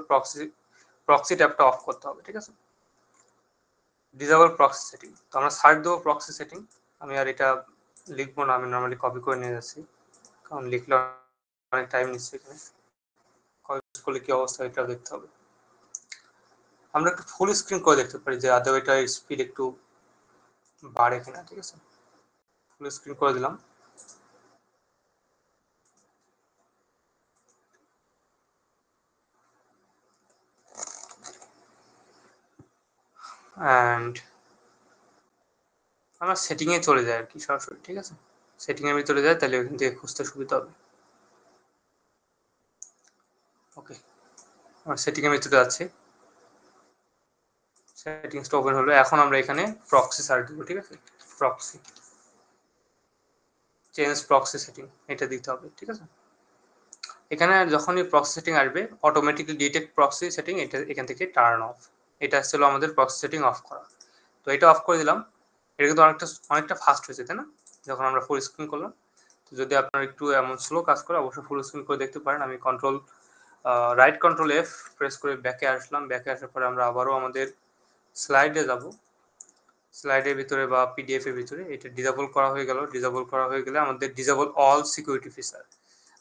S1: প্রক্সি ট্যাবটা অফ করতে হবে। ঠিক আছে, ডিসেবল প্রক্সি সেটিং, তো আমরা সার্চ দেবো প্রক্সি সেটিং। আমি আর এটা লিখবো না, আমি নর্মালি কপি করে নিয়ে যাচ্ছি, কারণ লিখলে অনেক টাইম নিচ্ছে এখানে। ইউজ করলে কি অবস্থা এটা দেখতে হবে। আমরা একটু ফুল স্ক্রিন করে দেখতে পারি যে আদৌ এটার স্পিড একটু বাড়ে কিনা। ঠিক আছে, ফুল স্ক্রিন করে দিলাম। অ্যান্ড আমরা সেটিংয়ে চলে যাই আর কি সরাসরি। ঠিক আছে, সেটিংয়ের ভিতরে যায়, তাহলে ওখান থেকে খুঁজতে সুবিধা হবে। ওকে, আমরা সেটিংয়ের ভিতরে যাচ্ছি, সেটিংসটা ওপেন হলো। এখন আমরা এখানে প্রক্সি সার্চ দেবো। ঠিক আছে, প্রক্সি, চেঞ্জ প্রক্সি সেটিং, এটা দিতে হবে। ঠিক আছে, এখানে যখনই প্রক্সি সেটিং আসবে অটোমেটিকলি ডিটেক্ট প্রক্সি সেটিং, এটা এখান থেকে টার্ন অফ। এটা ছিল আমাদের প্রক্সি সেটিং অফ করা। তো এটা অফ করে দিলাম। এটা কিন্তু অনেকটা ফাস্ট হয়েছে, তাই না, যখন আমরা ফুল স্ক্রিন করলাম। তো যদি আপনার একটু এমন স্লো কাজ করে অবশ্যই ফুল স্ক্রিন করে দেখতে পারেন। আমি রাইট কন্ট্রোল এফ প্রেস করে ব্যাকে আসলাম। ব্যাকে আসার পরে আমরা আবারও আমাদের স্লাইডে যাব। স্লাইডের ভিতরে বা পিডিএফ এর ভিতরে এটা ডিসেবল করা হয়ে গেল। ডিসেবল করা হয়ে গেলে আমাদের ডিসেবল অল সিকিউরিটি ফিচার,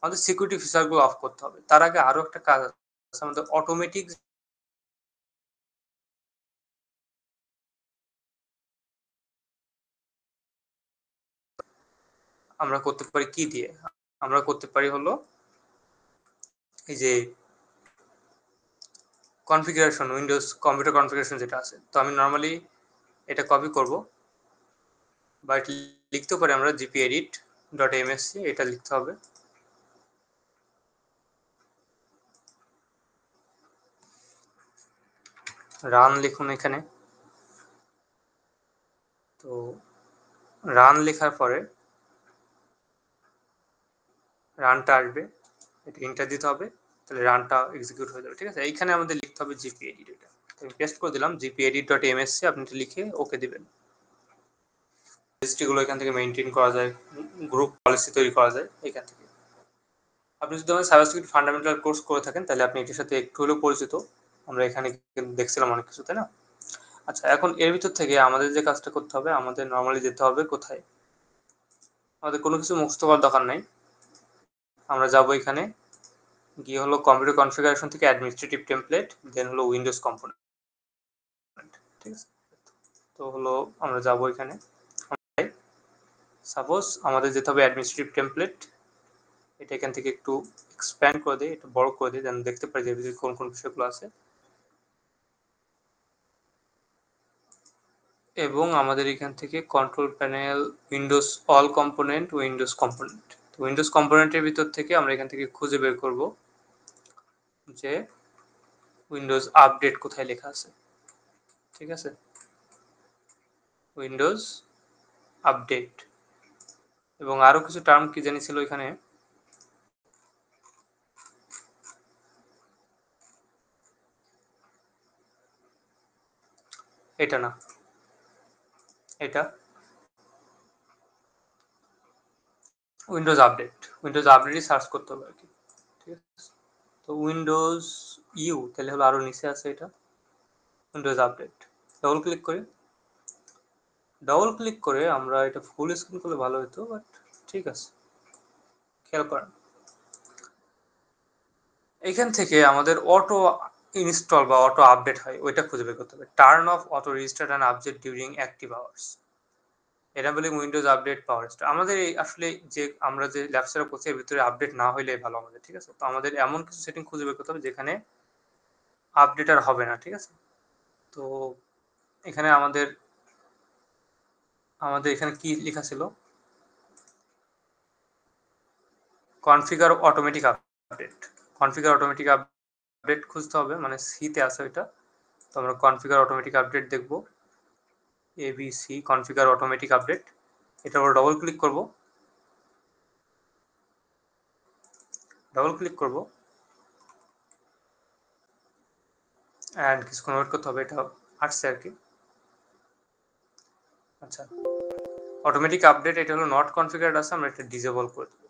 S1: আমাদের সিকিউরিটি ফিচারগুলো অফ করতে হবে। তার আগে আরো একটা কাজ আছে, আমাদের অটোমেটিক আমরা করতে পারি কি দিয়ে, আমরা করতে পারি হলো এই যে কনফিগারেশন, উইন্ডোজ কম্পিউটার কনফিগারেশন যেটা আছে। তো আমি নর্মালি এটা কপি করব, বা লিখতে পারি আমরা gpedit.msc, এটা লিখতে হবে। রান লিখুন এখানে। তো রান লেখার পরে রানটা আসবে, এটা এন্টার দিতে হবে, তাহলে রানটা এক্সিকিউট হয়ে যাবে। ঠিক আছে, এইখানে আমাদের লিখতে হবে gpedit। এটা আমি পেস্ট করে দিলাম gpedit.msc, আপনি এটা লিখে ওকে দিবেন। রেজিস্ট্রিগুলো এখান থেকে মেইনটেইন করা যায়, গ্রুপ পলিসি তৈরি করা যায় এখান থেকে। আপনি যদি আমাদের সাইবার সিকিউরিটি ফান্ডামেন্টাল কোর্স করে থাকেন তাহলে আপনি এটির সাথে একটু হলেও পরিচিত। আমরা এখানে দেখছিলাম অনেক কিছু, তাই না। আচ্ছা, এখন এর ভিতর থেকে আমাদের যে কাজটা করতে হবে, আমাদের নর্মালি যেতে হবে কোথায়, আমাদের কোনো কিছু মুখস্থ করার দরকার নাই। আমরা যাব এখানে গিয়ে হলো কম্পিউটার কনফিগারেশন থেকে অ্যাডমিনিস্ট্রেটিভ টেমপ্লেট, দেন হলো উইন্ডোজ কম্পোনেন্ট। ঠিক আছে, তো হলো আমরা যাব এখানে, সাপোজ আমাদের যেতে হবে অ্যাডমিনিস্ট্রেটিভ টেমপ্লেট। এটা এখান থেকে একটু এক্সপ্যান্ড করে দিই, একটু বড় করে দিই, যেন দেখতে পাই যে কোন কোন বিষয়গুলো আছে। এবং আমাদের এখান থেকে control panel, Windows all component, Windows component. তো উইন্ডোজ কম্পোনেন্টের ভিতর থেকে আমরা এখান থেকে খুঁজে বের করব যে উইন্ডোজ আপডেট কোথায় লেখা আছে। ঠিক আছে, উইন্ডোজ আপডেট, এবং আরো কিছু টার্ম কি জানি ছিল এখানে, এটা না, এটা উইন্ডোজ আপডেট। উইন্ডোজ আপডেটই সার্চ করতে হবে আর কি। ঠিক আছে, তো উইন্ডোজ ইউ তাহলে হলো আরো নিচে আছে, এটা উইন্ডোজ আপডেট। ডবল ক্লিক করে আমরা এটা ফুল স্ক্রিন করলে ভালো হতো, বাট ঠিক আছে, খেয়াল করেন এখান থেকে আমাদের অটো ইনস্টল বা অটো আপডেট হয় ওইটা খুঁজে বের করতে হবে। Turn off auto register and update during active hours, enabling Windows update power star. আমাদের এই আসলে যে আমরা যে ল্যাব সেটআপ করছি এর ভিতরে আপডেট না হইলে ভালো আমাদের। ঠিক আছে, তো আমাদের এমন কিছু সেটিং খুঁজে বের করতে হবে যেখানে আপডেট আর হবে না। ঠিক আছে, তো এখানে আমাদের আমাদের এখানে কি লেখা ছিল, configure automatic update. Configure automatic update খুঁজতে হবে, মানে সিতে আছে ওইটা। তো আমরা কনফিগার অটোমেটিক আপডেট দেখব, এবিসি কনফিগার অটোমেটিক আপডেট। এটা আমরা ডবল ক্লিক করব, অ্যান্ড কিছুক্ষণ ওয়েট করতে হবে, এটা আসছে আর কি। আচ্ছা, অটোমেটিক আপডেট এটা হলো নট কনফিগার্ড আছে, আমরা এটা ডিসেবল করে দেবো।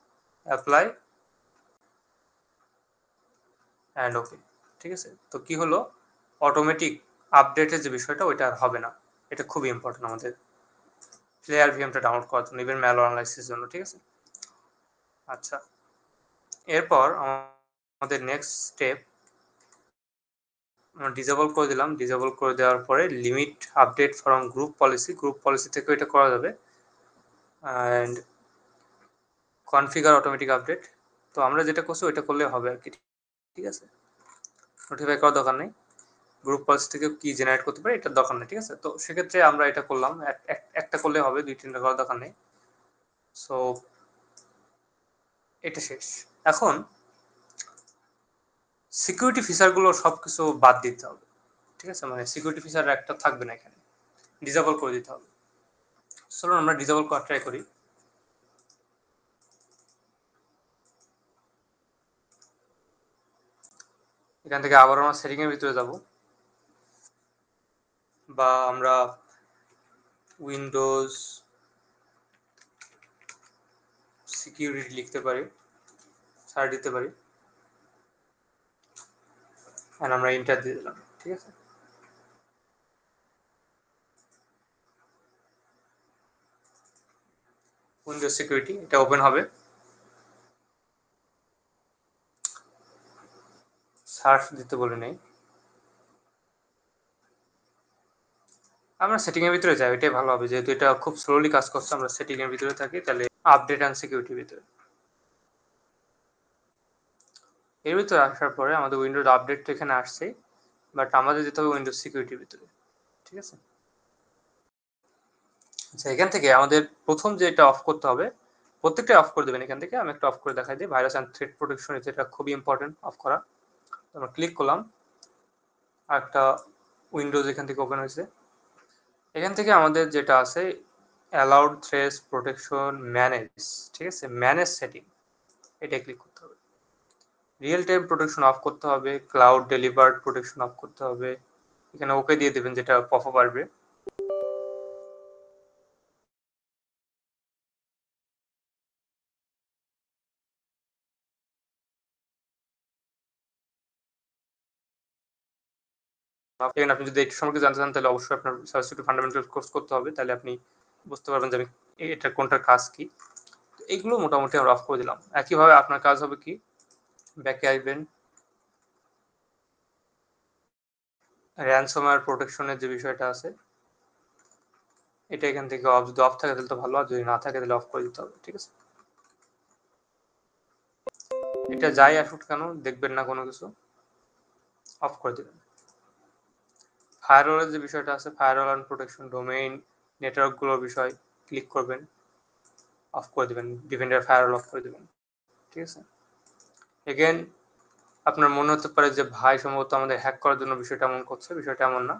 S1: Apply and okay. ঠিক আছে, তো কি হলো, অটোমেটিক আপডেটের যে বিষয়টা ওইটা আর হবে না। এটা খুবই ইম্পর্টেন্ট আমাদের প্লেয়ার ভিএমটা ডাউনলোড করার জন্য, ইভেন ম্যালওয়্যার অ্যানালাইসিসের জন্য। ঠিক আছে, আচ্ছা, এরপর আমাদের নেক্সট স্টেপ ডিসেবল করে দিলাম। ডিসেবল করে দেওয়ার পরে limit update from group policy থেকে এটা করা যাবে অ্যান্ড কনফিগার অটোমেটিক আপডেট। তো আমরা যেটা করছি ওইটা করলে হবে আর কি, ঠিক আছে। নোটিফাই করার দরকার নেই, গ্রুপ পলিসি থেকে কি জেনারেট করতে পারি এটার দরকার নেই, ঠিক আছে। তো সেক্ষেত্রে আমরা এটা করলাম, একটা করলে হবে, 2-3টা করার দরকার নেই। সো এটা শেষ। এখন সিকিউরিটি ফিচারগুলো সবকিছু বাদ দিতে হবে, ঠিক আছে। মানে সিকিউরিটি ফিচার একটা থাকবে না, এখানে ডিসেবল করে দিতে হবে। চলুন আমরা ডিসেবল করা ট্রাই করি। এখান থেকে আবার আমরা সেটিং এর ভিতরে যাব, বা আমরা উইন্ডোজ সিকিউরিটি লিখতে পারি, সার্চ দিতে পারি, এন্ড আমরা এন্টার দিয়ে দিলাম, ঠিক আছে। উইন্ডোজ সিকিউরিটি এটা ওপেন হবে। সার্চ দিতে বলে নেই, আমরা সেটিং এর ভিতরে যাই, এটাই ভালো হবে, যেহেতু এটা খুব স্লোলি কাজ করছে। আমরা সেটিং এর ভিতরে থাকি, তাহলে আপডেট এন্ড সিকিউরিটির ভিতরে। এর ভিতরে আসার পরে আমাদের উইন্ডোজ আপডেট তো এখানে আসছে, বাট আমাদের যেতে হবে উইন্ডোজ সিকিউরিটির ভিতরে, ঠিক আছে। আচ্ছা, এখান থেকে আমাদের প্রথম যেটা অফ করতে হবে, প্রত্যেকটা অফ করে দেবেন এখান থেকে। আমি একটা অফ করে দেখাই দিই, ভাইরাস অ্যান্ড থ্রেট প্রোটেকশন, এটা খুবই ইম্পর্টেন্ট অফ করা। আমরা ক্লিক করলাম, আর একটা উইন্ডোজ এখান থেকে ওপেন হয়েছে। এখান থেকে আমাদের যেটা আছে অ্যালাউড থ্রেস প্রোটেকশন ম্যানেজ, ঠিক আছে, ম্যানেজ সেটিং, এটা ক্লিক করতে হবে। রিয়েল টাইম প্রোটেকশন অফ করতে হবে, ক্লাউড ডেলিভার্ড প্রোটেকশন অফ করতে হবে, এখানে ওকে দিয়ে দেবেন, যেটা পপ আপ আসবে। এখানে আপনি যদি একটু সম্পর্কে জানতে চান তাহলে অবশ্যই আপনার সাবস্টিটিউট ফান্ডামেন্টাল কোর্স করতে হবে, তাহলে আপনি বুঝতে পারবেন যে আমি এটা কোনটার কাজ কি। এইগুলো মোটামুটি আমরা অফ করে দিলাম। একইভাবে আপনার কাজ হবে কি, ব্যাকে আসবেন, র্যানসমওয়্যার প্রোটেকশনের যে বিষয়টা আছে এটা এখান থেকে অফ, যদি অফ থাকে তাহলে তো ভালো, আর যদি না থাকে তাহলে অফ করে দিতে হবে, ঠিক আছে। এটা যাই আসুক কেন দেখবেন না কোনো কিছু, অফ করে দেবেন। ফায়ারওয়ালের যে বিষয়টা আছে, ফায়ারওয়াল অ্যান্ড প্রোটেকশন, ডোমেইন নেটওয়ার্কগুলোর বিষয় ক্লিক করবেন, অফ করে দেবেন, ডিফেন্ডার ফায়ারওয়াল অফ করে দেবেন, ঠিক আছে। এগেন আপনার মনে হতে পারে যে ভাই সম্ভবত আমাদের হ্যাক করার জন্য বিষয়টা এমন করছে, বিষয়টা এমন না।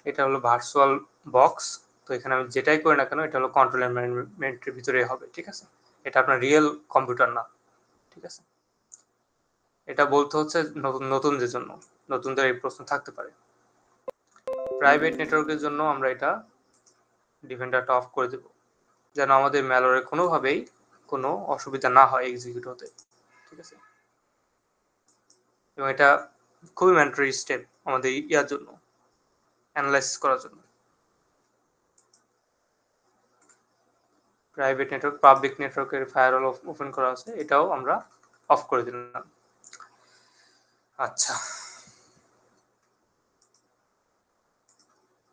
S1: এটা হলো ভার্চুয়াল বক্স, তো এখানে আমি যেটাই করি না কেন এটা হলো কন্ট্রোল এনভায়রনমেন্টের ভিতরে হবে, ঠিক আছে। এটা আপনার রিয়েল কম্পিউটার না, ঠিক আছে। এটা বলতে হচ্ছে নতুনদের জন্য, নতুনদের এই প্রশ্ন থাকতে পারে। প্রাইভেট নেটওয়ার্কের জন্য আমরা এটা ডিফেন্ডারটা অফ করে দেব, যেন আমাদের ম্যালওয়্যারে কোনোভাবেই কোনো অসুবিধা না হয় এক্সিকিউট হতে, ঠিক আছে। এবং এটা খুবই ম্যান্ডেটরি স্টেপ আমাদের ইয়ার জন্য, অ্যানালাইসিস করার জন্য। প্রাইভেট নেটওয়ার্ক, পাবলিক নেটওয়ার্কের ফায়ারওয়াল ওপেন করা আছে, এটাও আমরা অফ করে দিলাম। আচ্ছা,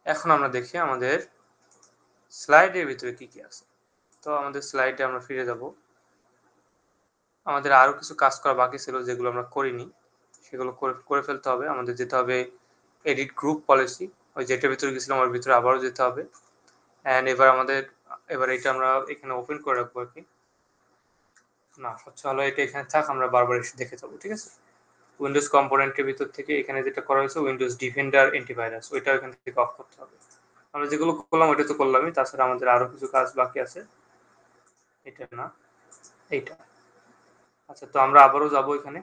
S1: এখন আমরা দেখি আমাদের স্লাইডের ভিতরে কি কি আছে। তো আমাদের স্লাইডে আমরা ফিরে যাব। আমাদের আরো কিছু কাজ করা বাকি ছিল যেগুলো আমরা করিনি, সেগুলো করে ফেলতে হবে। আমাদের যেতে হবে এডিট গ্রুপ পলিসি, ওই যেটার ভিতরে গেছিলাম ওর ভিতরে আবারও যেতে হবে। অ্যান্ড এবার এটা আমরা এখানে ওপেন করে রাখবো আর কি। না, সবচেয়ে ভালো এটা এখানে থাক, আমরা বারবার এসে দেখে যাবো, ঠিক আছে। উইন্ডোজ কম্পোনেন্টের ভিতর থেকে এখানে যেটা করা হয়েছে উইন্ডোজ ডিফেন্ডার অ্যান্টিভাইরাস, ওইটা এখান থেকে অফ করতে হবে। আমরা যেগুলো করলাম ওইটা তো করলামই, তাছাড়া আমাদের আরো কিছু কাজ বাকি আছে। এটা না, এইটা। আচ্ছা, তো আমরা আবারও যাব এখানে,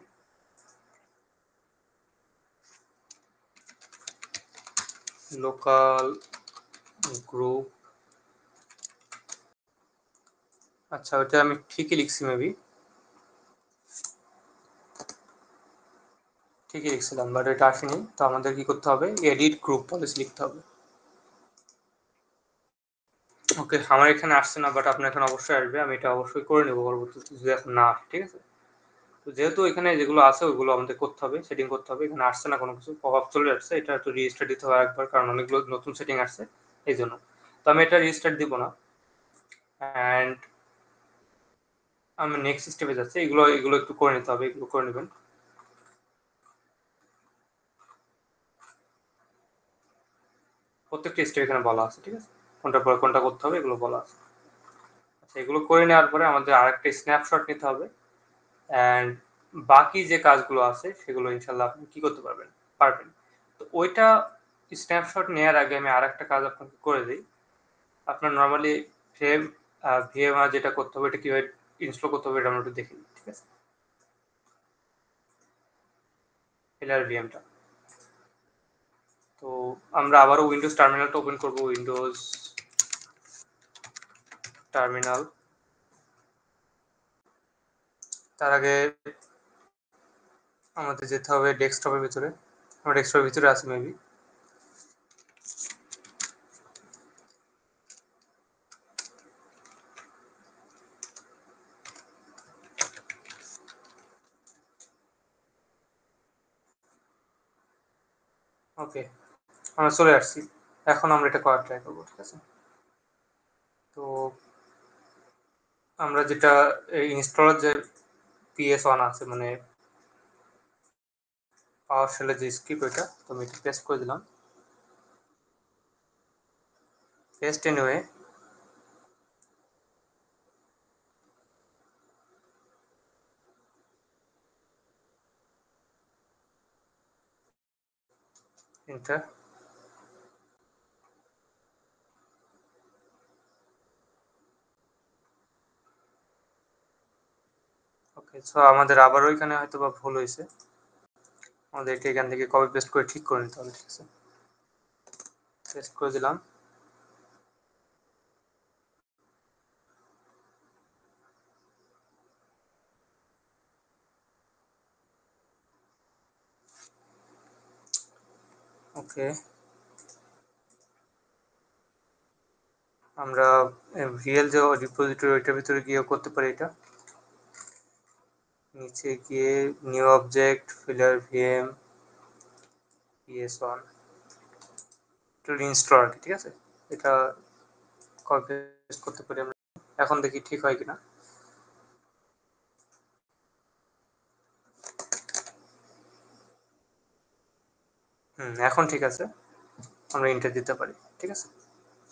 S1: লোকাল গ্রুপ। আচ্ছা, ওইটা আমি ঠিকই লিখছি, মেবি ঠিকই লিখছিলাম, বাট এটা আসেনি। তো আমাদের কি করতে হবে, এডিট গ্রুপ পলিসি লিখতে হবে। ওকে, আমার এখানে আসছে না, বাট আপনার এখানে অবশ্যই আসবে। আমি এটা অবশ্যই করে নেবো পরবর্তীতে যদি এখন না আসে, ঠিক আছে। তো যেহেতু এখানে যেগুলো আছে ওইগুলো আমাদের করতে হবে, সেটিং করতে হবে। এখানে আসছে না কোনো কিছু, পপ আপ চলে আসছে, এটা একটু রিস্টার্ট দিতে হবে একবার, কারণ অনেকগুলো নতুন সেটিং আসছে এই জন্য। তো আমি এটা রিস্টার্ট দিব না, অ্যান্ড আমি নেক্সট স্টেপে যাচ্ছি। এগুলো এগুলো একটু করে নিতে হবে, এগুলো করে নেবেন। প্রত্যেকটা স্টেপ এখানে বলা আছে, ঠিক আছে, কোনটা পরে কোনটা করতে হবে এগুলো বলা আছে। আচ্ছা, এগুলো করে নেওয়ার পরে আমাদের আরেকটা স্ন্যাপশট নিতে হবে, অ্যান্ড বাকি যে কাজগুলো আছে সেগুলো ইনশাল্লাহ আপনি কি করতে পারবেন, পারবেন। তো ওইটা স্ন্যাপশট নেওয়ার আগে আমি আরেকটা কাজ আপনাকে করে দিই। আপনার নর্মালি ফ্রেম ভিএমআর যেটা করতে হবে, এটা কিভাবে ইনস্টল করতে হবে এটা আমরা একটু দেখে নিই, ঠিক আছে। এলআর ভিএমটা, তো আমরা আবারও উইন্ডোজ টার্মিনালটা ওপেন করব, উইন্ডোজ টার্মিনাল। তার আগে আমাদের যেতে হবে ডেস্কটপের ভিতরে। আমরা ডেস্কটপের ভিতরে আছি মেবি। ওকে, আমরা চলে আসছি। এখন আমরা এটা করার ট্রাই করবো, ঠিক আছে। তো আমরা যেটা ইনস্টলার যে PS1 আছে, মানে পাওয়ার শেলের যে স্ক্রিপ্ট, ওইটা তো আমি এটা পেস্ট করে দিলাম। Paste anyway, enter. Okay, so আমাদের আবারও এখানে হয়তো বা ভুল হয়েছে, আমাদেরকে এখান থেকে কপি পেস্ট করে ঠিক করে নিতে হবে, ঠিক আছে। পেস্ট করে দিলাম। ওকে, আমরা ভিএল যে রিপোজিটরি ওইটার ভিতরে গিয়ে করতে পারি এটা। নিচে গিয়ে new object filler VM PS1 install আর কি, ঠিক আছে। এটা কপি পেস্ট করতে পারি আমরা। এখন দেখি ঠিক হয় কিনা। এখন ঠিক আছে, আমরা ইন্টার দিতে পারি, ঠিক আছে।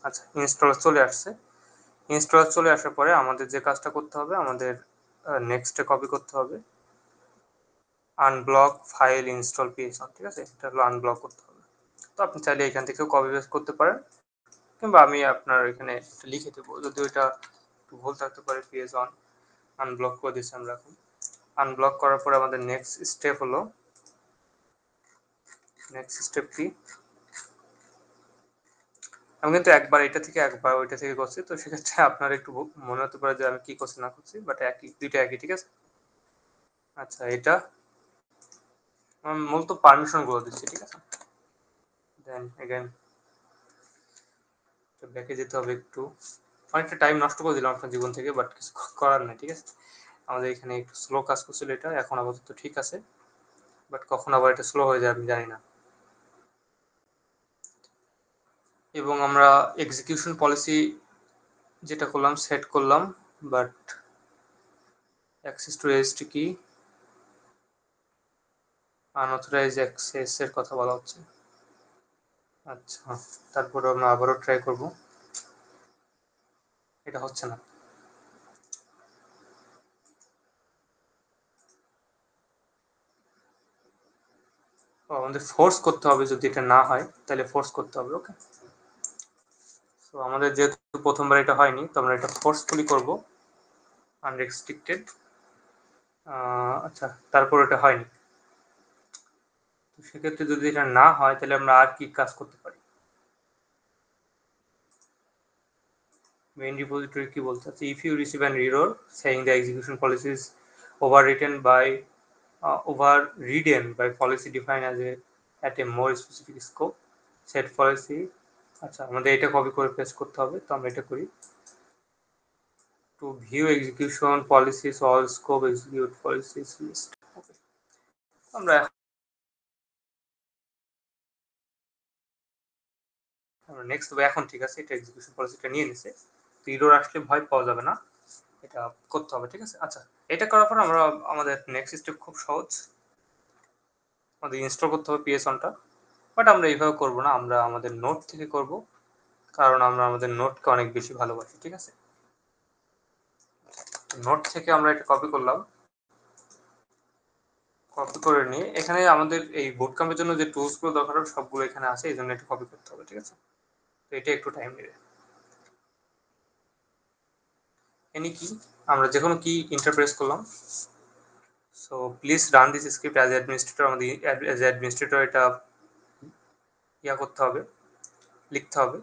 S1: আচ্ছা, ইনস্টল চলে আসছে। ইনস্টল চলে আসার পরে আমাদের যে কাজটা করতে হবে, আমাদের নেক্সটে কপি করতে হবে আনব্লক ফাইল ইনস্টল PS1, ঠিক আছে। এটা হলো আনব্লক করতে হবে। তো আপনি চাইলে এখান থেকেও কপি পেস্ট করতে পারেন, কিংবা আমি আপনার এখানে লিখে দেবো, যদিও এটা একটু ভুল থাকতে পারে। PS1 আনব্লক করে দিচ্ছি আমরা এখন। আনব্লক করার পরে আমাদের নেক্সট স্টেপ হলো, নেক্সট স্টেপ কি, আমি কিন্তু একবার এটা থেকে একবার ওইটা থেকে করছি, তো সেক্ষেত্রে আপনার একটু মনে হতে পারে যে আমি কি করছি না করছি, বাট একই, দুইটা একই, ঠিক আছে। আচ্ছা, এটা মূলত পারমিশন গুলো দিচ্ছি, ঠিক আছে। দেন এগেন ব্যাকে যেতে হবে একটু, অনেকটা টাইম নষ্ট করে দিলাম আপনার জীবন থেকে, বাট কিছু করার নেই, ঠিক আছে। আমাদের এখানে একটু স্লো কাজ করছিল এটা, এখন আপাতত ঠিক আছে, বাট কখন আবার এটা স্লো হয়ে যায় আমি জানি না। এবং আমরা এক্সিকিউশন পলিসি যেটা করলাম সেট করলাম, বাট অ্যাক্সেস টু রেজিস্ট্রি কি, আনঅথরাইজ অ্যাক্সেস এর কথা বলা হচ্ছে। আচ্ছা, তারপরে আমরা আবারও ট্রাই করব, এটা হচ্ছে না। তো আমাদের ফোর্স করতে হবে, যদি এটা না হয় তাহলে ফোর্স করতে হবে, ওকে। তো আমাদের যেহেতু প্রথমবার এটা হয়নি, তো আমরা এটা ফোর্সফুলি করব, আনরেস্ট্রিক্টেড। আচ্ছা, তারপর এটা হয়নি, তো সেক্ষেত্রে যদি এটা না হয় তাহলে আমরা আর কি কাজ করতে পারি। মেইন রিপোজিটরি কি বলতে আছে, if you receive an error saying the execution policy is overwritten by overridden by policy defined as a at a more specific scope set policy। আচ্ছা, আমাদের এটা কপি করে পেস্ট করতে হবে, তো আমরা এটা করি। to view execution policies all scope execute policies list okay আমরা নেক্সট হবে এখন ঠিক আছে এটা এক্সিকিউশন পলিসিটা নিয়ে নিছে তো এরর আসলে ভয় পাওয়া যাবে না এটা করতে হবে ঠিক আছে আচ্ছা এটা করার পর আমরা আমাদের নেক্সট স্টেপ খুব সহজ আমাদের ইনস্টল করতে হবে PS1টা বাট আমরা এইভাবে করব না আমরা আমাদের নোট থেকে করব কারণ আমরা আমাদের নোটকে অনেক বেশি ভালোবাসি ঠিক আছে নোট থেকে আমরা এটা কপি করলাম কপি করে নিয়ে এখানে আমাদের এই বুট ক্যাম্পের জন্য যে টুলস গুলো দরকার হবে সবগুলো এখানে আছে এই জন্য এটা কপি করতে হবে ঠিক আছে তো এটা একটু টাইম নেবে এনি কি আমরা যে কোনো কি ইন্টারপ্রেস করলাম so please run this script as administrator আমাদের অ্যাজ অ্যাডমিনিস্ট্রেটর এটা ইয়া করতে হবে লিখতে হবে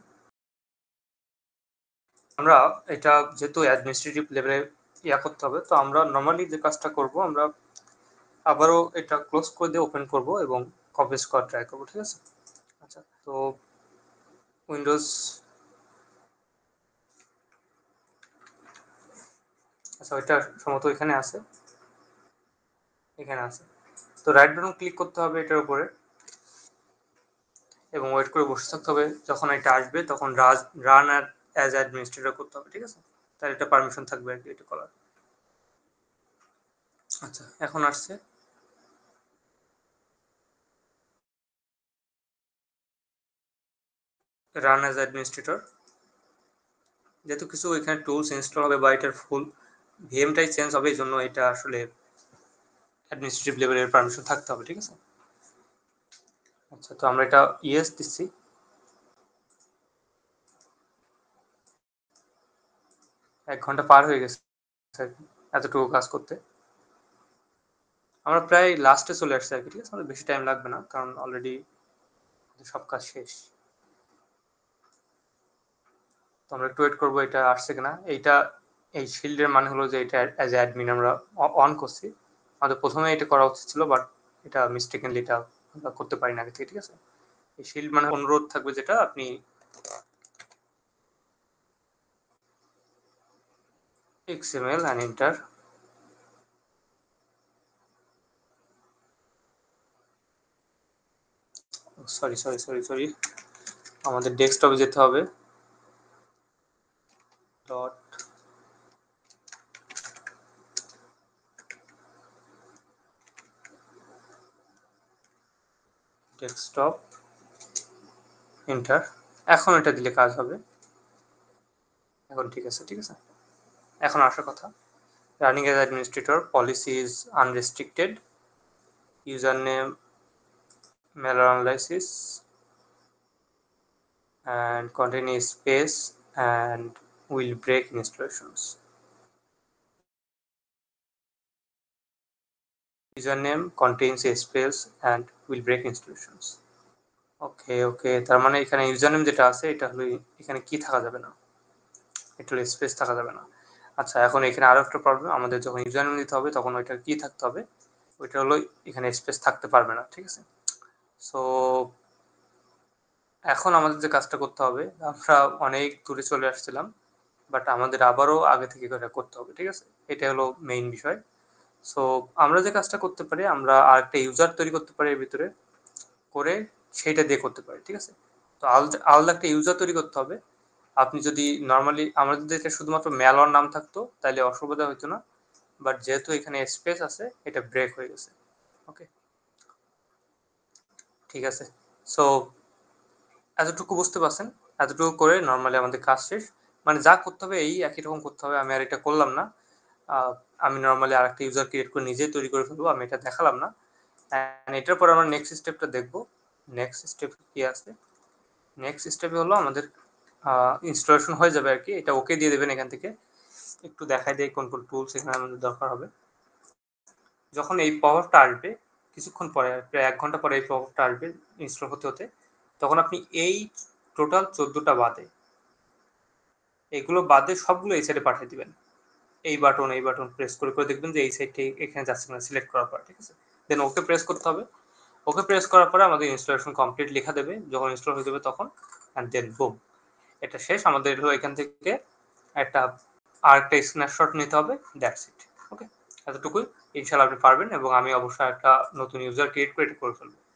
S1: আমরা এটা যেহেতু অ্যাডমিনিস্ট্রেটিভ লেভেলে ইয়া করতে হবে তো আমরা নর্মালি যে কাজটা করব আমরা আবারও এটা ক্লোজ করে দিয়ে ওপেন করব এবং কপি করার ট্রাই করব ঠিক আছে আচ্ছা তো উইন্ডোজ আচ্ছা এটা সম্ভবত এখানে আছে এখানে আছে তো রাইট বাটন ক্লিক করতে হবে এটার উপরে এবং ওয়েট করে বসে থাকতে হবে যখন এটা আসবে তখন রান অ্যাজ অ্যাডমিনিস্ট্রেটর করতে হবে ঠিক আছে তাহলে এটা পারমিশন থাকবে আর কি এটা করার আচ্ছা এখন আসছে রান অ্যাজ অ্যাডমিনিস্ট্রেটর যেহেতু কিছু এখানে টুলস ইনস্টল হবে বা এটার ফুল ভিএমটাই চেঞ্জ হবে এই জন্য এটা আসলে অ্যাডমিনিস্ট্রেটিভ লেভেলের পারমিশন থাকতে হবে ঠিক আছে আচ্ছা তো আমরা এটা ইয়েস দিচ্ছি 1 ঘন্টা পার হয়ে গেছে এতটুকু কাজ করতে আমরা প্রায় লাস্টে চলে আসছি আর কি ঠিক আছে আমাদের বেশি টাইম লাগবে না কারণ অলরেডি সব কাজ শেষ তো আমরা একটু ওয়েট করবো এটা আসছে কিনা এইটা এই শিল্ডের মানে হলো যে এটা অ্যাজ অ্যাডমিন আমরা অন করছি আমাদের প্রথমে এটা করা উচিত ছিল বাট এটা মিস্টেকেনলি এটা আমরা করতে পারি না আগে থেকে ঠিক আছে এই শিল্ড মানে অনুরোধ থাকবে যেটা আপনি XML and enter সরি আমাদের ডেস্কটপে যেতে হবে ডট ডেস্কটপ এন্টার এখন এটা দিলে কাজ হবে এখন ঠিক আছে এখন আসার কথা running as administrator policy is unrestricted username malware analysis and contain a space and will break installations username contains a space and will break installations ওকে তার মানে এখানে ইউজারনেম যেটা আছে এটা হলো এখানে কি থাকা যাবে না এটা হলো স্পেস থাকা যাবে না আচ্ছা এখন এখানে আরো একটা প্রবলেম আমাদের যখন ইউজারনেম দিতে হবে তখন ওইটা কি থাকতে হবে ওইটা হলো এখানে স্পেস থাকতে পারবে না ঠিক আছে সো এখন আমাদের যে কাজটা করতে হবে আমরা অনেক দূরে চলে আসছিলাম বাট আমাদের আবারও আগে থেকে এটা করতে হবে ঠিক আছে এটা হলো মেইন বিষয় সো আমরা যে কাজটা করতে পারি আমরা আরেকটা ইউজার তৈরি করতে পারি এর ভিতরে করে সেইটা দিয়ে করতে পারি ঠিক আছে তো আলাদা একটা ইউজার তৈরি করতে হবে আপনি যদি নর্মালি আমাদের যদি এটা শুধুমাত্র ম্যালওয়্যার নাম থাকতো তাহলে অসুবিধা হতো না বাট যেহেতু এখানে স্পেস আছে এটা ব্রেক হয়ে গেছে ওকে ঠিক আছে সো এতটুকু বুঝতে পারছেন এতটুকু করে নর্মালি আমাদের কাজ শেষ মানে যা করতে হবে এই একই রকম করতে হবে আমি আর এটা করলাম না আমি নর্মালি আরেকটা ইউজার ক্রিয়েট করে নিজেই তৈরি করে ফেলবো আমি এটা দেখালাম না এটার পর আমরা নেক্সট স্টেপটা দেখবো নেক্সট স্টেপ কি আছে নেক্সট স্টেপে হলো আমাদের ইনস্টলেশন হয়ে যাবে আর কি এটা ওকে দিয়ে দেবেন এখান থেকে একটু দেখাই দেয় কোন কোন টুলস এখানে আমাদের দরকার হবে যখন এই পপআপটা আসবে কিছুক্ষণ পরে প্রায় 1 ঘন্টা পরে এই পপআপটা আসবে ইনস্টল হতে হতে তখন আপনি এই টোটাল 14টা বাদে এগুলো বাদে সবগুলো এই সাইডে পাঠিয়ে দিবেন এই বাটন প্রেস করে দেখবেন যে এই সাইডটা এখানে যাচ্ছে না সিলেক্ট করার পর ঠিক আছে দেন ওকে প্রেস করতে হবে ওকে প্রেস করার পরে আমাদের ইনস্টলেশন কমপ্লিট লেখা দেবে যখন ইনস্টল হয়ে যাবে তখন অ্যান্ড দেন বুম এটা শেষ আমাদের হলো এখান থেকে একটা আর একটা স্ক্রিনশট নিতে হবে, দ্যাটস ইট। ওকে, এতটুকুই। ইনশাআল্লাহ আপনি পারবেন এবং আমি অবশ্যই একটা নতুন ইউজার ক্রিয়েট করে এটা করে ফেলবো।